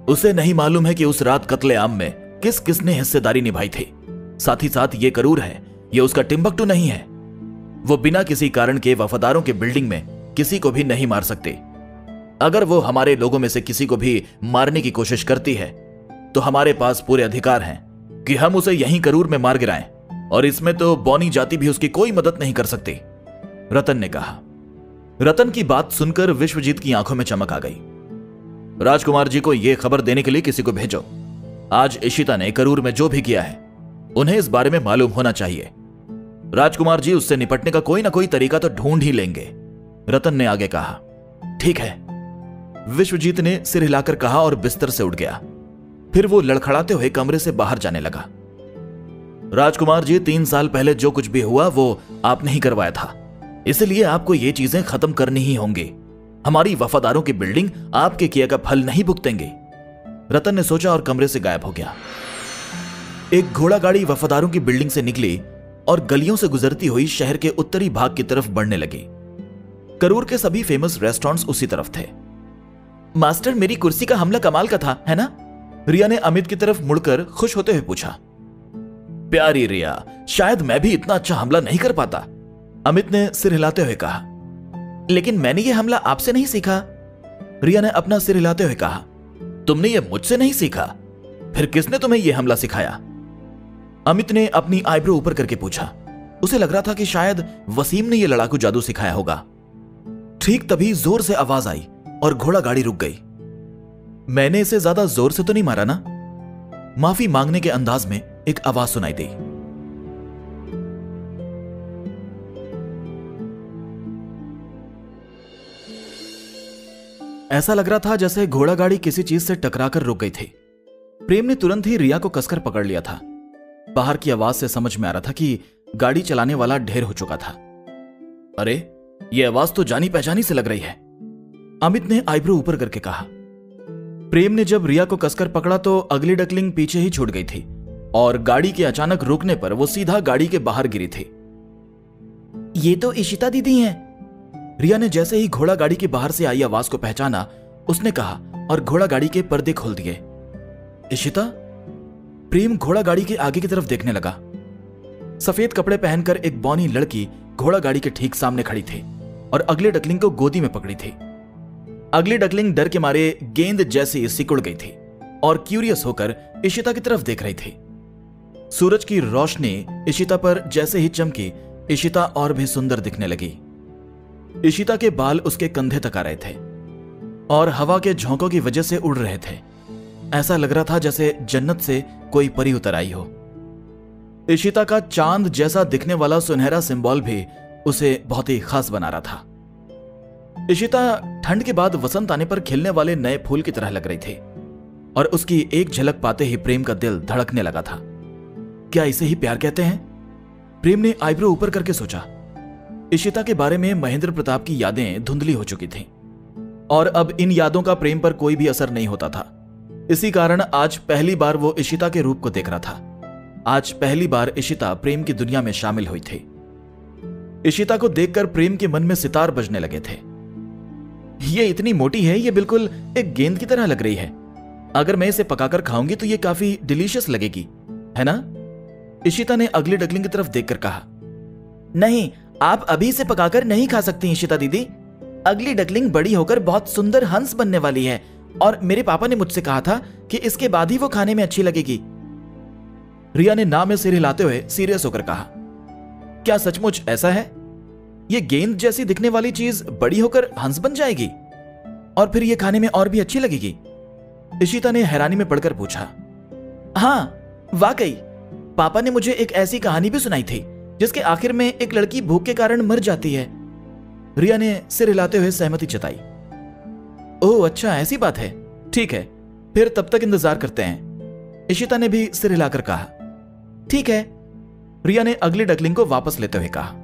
उसे नहीं मालूम है कि उस रात कत्लेआम में किस किसने हिस्सेदारी निभाई थी। साथ ही साथ ये करूर है, ये उसका टिम्बकटू नहीं है। वो बिना किसी कारण के वफादारों के बिल्डिंग में किसी को भी नहीं मार सकती। अगर वो हमारे लोगों में से किसी को भी मारने की कोशिश करती है तो हमारे पास पूरे अधिकार हैं कि हम उसे यहीं करूर में मार गिराएं। और इसमें तो बौनी जाति भी उसकी कोई मदद नहीं कर सकती, रतन ने कहा। रतन की बात सुनकर विश्वजीत की आंखों में चमक आ गई। राजकुमार जी को यह खबर देने के लिए किसी को भेजो। आज इशिता ने करूर में जो भी किया है उन्हें इस बारे में मालूम होना चाहिए। राजकुमार जी उससे निपटने का कोई ना कोई तरीका तो ढूंढ ही लेंगे, रतन ने आगे कहा। ठीक है, विश्वजीत ने सिर हिलाकर कहा और बिस्तर से उठ गया। फिर वो लड़खड़ाते हुए कमरे से बाहर जाने लगा। राजकुमार जी, 3 साल पहले जो कुछ भी हुआ वो आपने ही करवाया था, इसलिए आपको ये चीजें खत्म करनी ही होंगी। हमारी वफादारों की बिल्डिंग आपके किए का फल नहीं भुगतेंगे, रतन ने सोचा और कमरे से गायब हो गया। एक घोड़ा गाड़ी वफादारों की बिल्डिंग से निकली और गलियों से गुजरती हुई शहर के उत्तरी भाग की तरफ बढ़ने लगी। करूर के सभी फेमस रेस्टोरेंट्स उसी तरफ थे। मास्टर, मेरी कुर्सी का हमला कमाल का था, है ना? रिया ने अमित की तरफ मुड़कर खुश होते हुए पूछा। प्यारी रिया, शायद मैं भी इतना अच्छा हमला नहीं कर पाता, अमित ने सिर हिलाते हुए कहा। लेकिन मैंने यह हमला आपसे नहीं सीखा, रिया ने अपना सिर हिलाते हुए कहा। तुमने यह मुझसे नहीं सीखा? फिर किसने तुम्हें यह हमला सिखाया? अमित ने अपनी आईब्रो ऊपर करके पूछा। उसे लग रहा था कि शायद वसीम ने यह लड़ाकू जादू सिखाया होगा। ठीक तभी जोर से आवाज आई और घोड़ा गाड़ी रुक गई। मैंने इसे ज्यादा जोर से तो नहीं मारा ना? माफी मांगने के अंदाज में एक आवाज सुनाई दी। ऐसा लग रहा था जैसे घोड़ा गाड़ी किसी चीज से टकराकर रुक गई थी। प्रेम ने तुरंत ही रिया को कसकर पकड़ लिया था। बाहर की आवाज से समझ में आ रहा था कि गाड़ी चलाने वाला ढेर हो चुका था। अरे, यह आवाज तो जानी पहचानी से लग रही है, अमित ने आईब्रो ऊपर करके कहा। प्रेम ने जब रिया को कसकर पकड़ा तो अगली डकलिंग पीछे ही छूट गई थी और गाड़ी के अचानक रुकने पर वो सीधा गाड़ी के बाहर गिरी थी। ये तो इशिता दीदी हैं। रिया ने जैसे ही घोड़ा गाड़ी के बाहर से आई आवाज को पहचाना, उसने कहा और घोड़ा गाड़ी के पर्दे खोल दिए। इशिता? प्रेम घोड़ा गाड़ी के आगे की तरफ देखने लगा। सफेद कपड़े पहनकर एक बौनी लड़की घोड़ा गाड़ी के ठीक सामने खड़ी थी और अगले डकलिंग को गोदी में पकड़ी थी। अगली डकलिंग डर के मारे गेंद जैसी सिकुड़ गई थी और क्यूरियस होकर इशिता की तरफ देख रही थी। सूरज की रोशनी इशिता पर जैसे ही चमकी, इशिता और भी सुंदर दिखने लगी। इशिता के बाल उसके कंधे तक आ रहे थे और हवा के झोंकों की वजह से उड़ रहे थे। ऐसा लग रहा था जैसे जन्नत से कोई परी उतर आई हो। इशिता का चांद जैसा दिखने वाला सुनहरा सिंबल भी उसे बहुत ही खास बना रहा था। इशिता ठंड के बाद वसंत आने पर खिलने वाले नए फूल की तरह लग रही थी और उसकी एक झलक पाते ही प्रेम का दिल धड़कने लगा था। क्या इसे ही प्यार कहते हैं? प्रेम ने आईब्रो ऊपर करके सोचा। इशिता के बारे में महेंद्र प्रताप की यादें धुंधली हो चुकी थीं और अब इन यादों का प्रेम पर कोई भी असर नहीं होता था। इसी कारण आज पहली बार वो इशिता के रूप को देख रहा था। आज पहली बार इशिता प्रेम की दुनिया में शामिल हुई थी। इशिता को देखकर प्रेम के मन में सितार बजने लगे थे। ये इतनी मोटी है, ये बिल्कुल एक गेंद की तरह लग रही है। अगर मैं इसे पकाकर खाऊंगी तो ये काफी डिलीशियस लगेगी, है ना? इशिता ने अगली डकलिंग की तरफ देखकर कहा। नहीं, आप अभी इसे पकाकर नहीं खा सकती इशिता दीदी। अगली डकलिंग बड़ी होकर बहुत सुंदर हंस बनने वाली है और मेरे पापा ने मुझसे कहा था कि इसके बाद ही वो खाने में अच्छी लगेगी। रिया ने ना में सिर हिलाते हुए सीरियस होकर कहा। क्या सचमुच ऐसा है? ये गेंद जैसी दिखने वाली चीज बड़ी होकर हंस बन जाएगी और फिर ये खाने में और भी अच्छी लगेगी? इशिता ने हैरानी में पड़कर पूछा। हाँ, वाकई पापा ने मुझे एक ऐसी कहानी भी सुनाई थी जिसके आखिर में एक लड़की भूख के कारण मर जाती है। रिया ने सिर हिलाते हुए सहमति जताई। ओह अच्छा, ऐसी बात है। ठीक है, फिर तब तक इंतजार करते हैं, इशिता ने भी सिर हिलाकर कहा। ठीक है, रिया ने अगली डकलिंग को वापस लेते हुए कहा।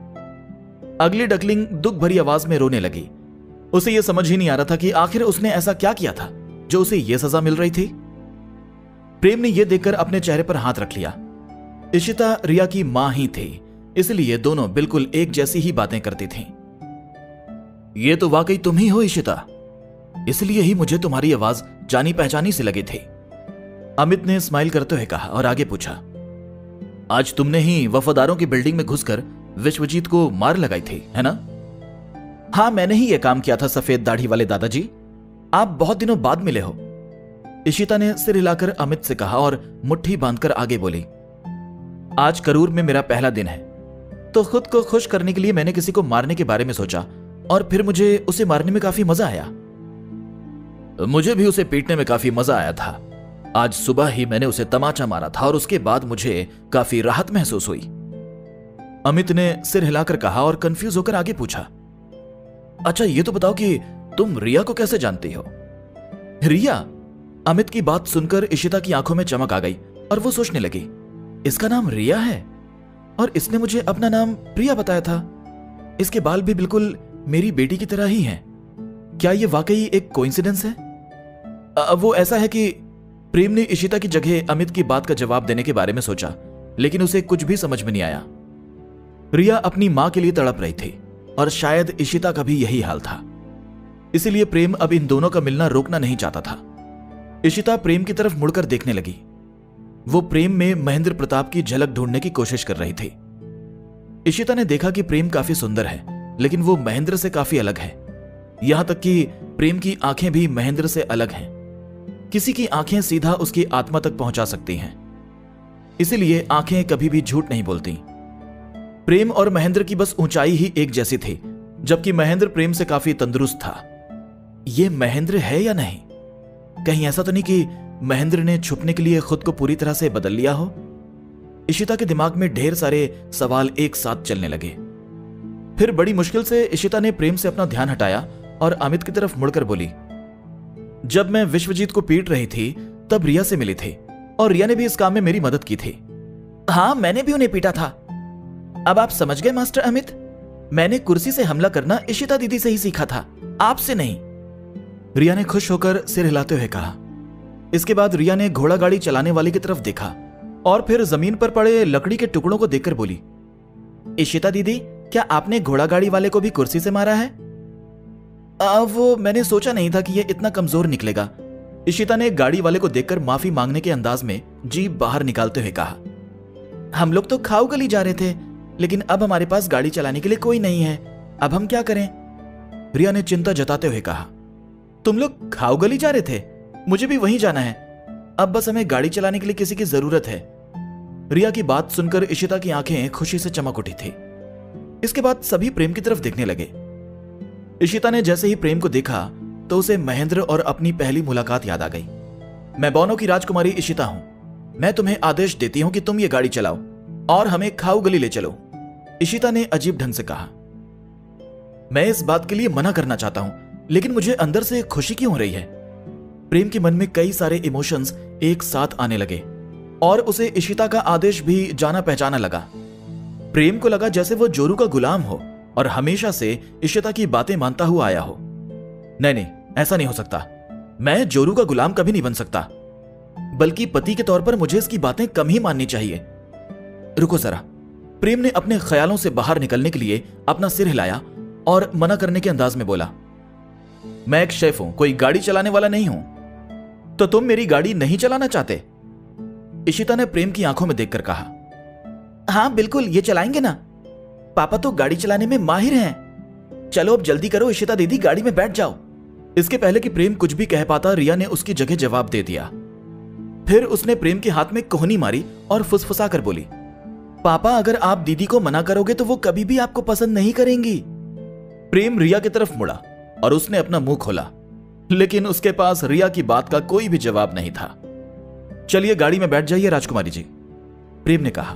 अगली डकलिंग दुख भरी आवाज में रोने लगी। उसे यह समझ ही नहीं आ रहा था कि आखिर उसने ऐसा क्या किया था जो उसे यह सजा मिल रही थी। प्रेम ने यह देखकर अपने चेहरे पर हाथ रख लिया। इशिता रिया की मां ही थी, इसलिए दोनों बिल्कुल एक जैसी ही बातें करती थीं। ये तो वाकई तुम ही हो इशिता, इसलिए ही मुझे तुम्हारी आवाज जानी पहचानी सी लगी थी, अमित ने स्माइल करते हुए कहा और आगे पूछा। आज तुमने ही वफादारों की बिल्डिंग में घुसकर विश्वजीत को मार लगाई थी, है ना? हाँ, मैंने ही यह काम किया था सफेद दाढ़ी वाले दादाजी। आप बहुत दिनों बाद मिले हो, इशिता ने सिर हिलाकर अमित से कहा और मुट्ठी बांधकर आगे बोली। आज करूर में मेरा पहला दिन है, तो खुद को खुश करने के लिए मैंने किसी को मारने के बारे में सोचा और फिर मुझे उसे मारने में काफी मजा आया। मुझे भी उसे पीटने में काफी मजा आया था। आज सुबह ही मैंने उसे तमाचा मारा था और उसके बाद मुझे काफी राहत महसूस हुई। अमित ने सिर हिलाकर कहा और कंफ्यूज होकर आगे पूछा, अच्छा ये तो बताओ कि तुम रिया को कैसे जानती हो? रिया? अमित की बात सुनकर इशिता की आंखों में चमक आ गई और वो सोचने लगी, इसका नाम रिया है और इसने मुझे अपना नाम प्रिया बताया था। इसके बाल भी बिल्कुल मेरी बेटी की तरह ही हैं। क्या ये वाकई एक कोइंसिडेंस है? वो ऐसा है कि प्रेम ने इशिता की जगह अमित की बात का जवाब देने के बारे में सोचा, लेकिन उसे कुछ भी समझ में नहीं आया। रिया अपनी मां के लिए तड़प रही थी और शायद इशिता का भी यही हाल था। इसीलिए प्रेम अब इन दोनों का मिलना रोकना नहीं चाहता था। इशिता प्रेम की तरफ मुड़कर देखने लगी। वो प्रेम में महेंद्र प्रताप की झलक ढूंढने की कोशिश कर रही थी। इशिता ने देखा कि प्रेम काफी सुंदर है, लेकिन वो महेंद्र से काफी अलग है। यहां तक कि प्रेम की आंखें भी महेंद्र से अलग हैं। किसी की आंखें सीधा उसकी आत्मा तक पहुंचा सकती हैं, इसीलिए आंखें कभी भी झूठ नहीं बोलती। प्रेम और महेंद्र की बस ऊंचाई ही एक जैसी थी, जबकि महेंद्र प्रेम से काफी तंदुरुस्त था। ये महेंद्र है या नहीं? कहीं ऐसा तो नहीं कि महेंद्र ने छुपने के लिए खुद को पूरी तरह से बदल लिया हो? इशिता के दिमाग में ढेर सारे सवाल एक साथ चलने लगे। फिर बड़ी मुश्किल से इशिता ने प्रेम से अपना ध्यान हटाया और अमित की तरफ मुड़कर बोली, जब मैं विश्वजीत को पीट रही थी तब रिया से मिली थी और रिया ने भी इस काम में मेरी मदद की थी। हाँ, मैंने भी उन्हें पीटा था। अब आप समझ गए मास्टर अमित? मैंने कुर्सी से हमला करना इशिता दीदी से ही सीखा था, आपसे नहीं। रिया ने खुश होकर सिर हिलाते हुए कहा। इसके बाद रिया ने घोड़ा गाड़ी चलाने वाले की तरफ देखा और फिर जमीन पर पड़े लकड़ी के टुकड़ों को देखकर बोली, इशिता दीदी, क्या आपने घोड़ा गाड़ी वाले को भी कुर्सी से मारा है? वो मैंने सोचा नहीं था कि यह इतना कमजोर निकलेगा। इशिता ने गाड़ी वाले को देखकर माफी मांगने के अंदाज में जीभ बाहर निकालते हुए कहा, हम लोग तो खाऊ गली जा रहे थे, लेकिन अब हमारे पास गाड़ी चलाने के लिए कोई नहीं है। अब हम क्या करें? रिया ने चिंता जताते हुए कहा, तुम लोग खाऊ गली जा रहे थे? मुझे भी वहीं जाना है। अब बस हमें गाड़ी चलाने के लिए किसी की जरूरत है। रिया की बात सुनकर इशिता की आंखें खुशी से चमक उठी थी। इसके बाद सभी प्रेम की तरफ देखने लगे। इशिता ने जैसे ही प्रेम को देखा तो उसे महेंद्र और अपनी पहली मुलाकात याद आ गई। मैं बौनों की राजकुमारी इशिता हूं। मैं तुम्हें आदेश देती हूं कि तुम ये गाड़ी चलाओ और हमें खाऊ गली ले चलो, इशिता ने अजीब ढंग से कहा। मैं इस बात के लिए मना करना चाहता हूं, लेकिन मुझे अंदर से खुशी क्यों हो रही है? प्रेम के मन में कई सारे इमोशंस एक साथ आने लगे और उसे इशिता का आदेश भी जाना पहचाना लगा। प्रेम को लगा जैसे वो जोरू का गुलाम हो और हमेशा से इशिता की बातें मानता हुआ आया हो। नहीं नहीं, ऐसा नहीं हो सकता। मैं जोरू का गुलाम कभी नहीं बन सकता, बल्कि पति के तौर पर मुझे इसकी बातें कम ही माननी चाहिए। रुको जरा। प्रेम ने अपने ख्यालों से बाहर निकलने के लिए अपना सिर हिलाया और मना करने के अंदाज में बोला, मैं एक शेफ हूं, कोई गाड़ी चलाने वाला नहीं हूं। तो तुम मेरी गाड़ी नहीं चलाना चाहते? इशिता ने प्रेम की आंखों में देखकर कहा। हाँ बिल्कुल, ये चलाएंगे ना। पापा तो गाड़ी चलाने में माहिर हैं। चलो अब जल्दी करो इशिता दीदी, गाड़ी में बैठ जाओ। इसके पहले कि प्रेम कुछ भी कह पाता, रिया ने उसकी जगह जवाब दे दिया। फिर उसने प्रेम के हाथ में कोहनी मारी और फुसफुसा कर बोली, पापा अगर आप दीदी को मना करोगे तो वो कभी भी आपको पसंद नहीं करेंगी। प्रेम रिया की तरफ मुड़ा और उसने अपना मुंह खोला, लेकिन उसके पास रिया की बात का कोई भी जवाब नहीं था। चलिए गाड़ी में बैठ जाइए राजकुमारी जी, प्रेम ने कहा।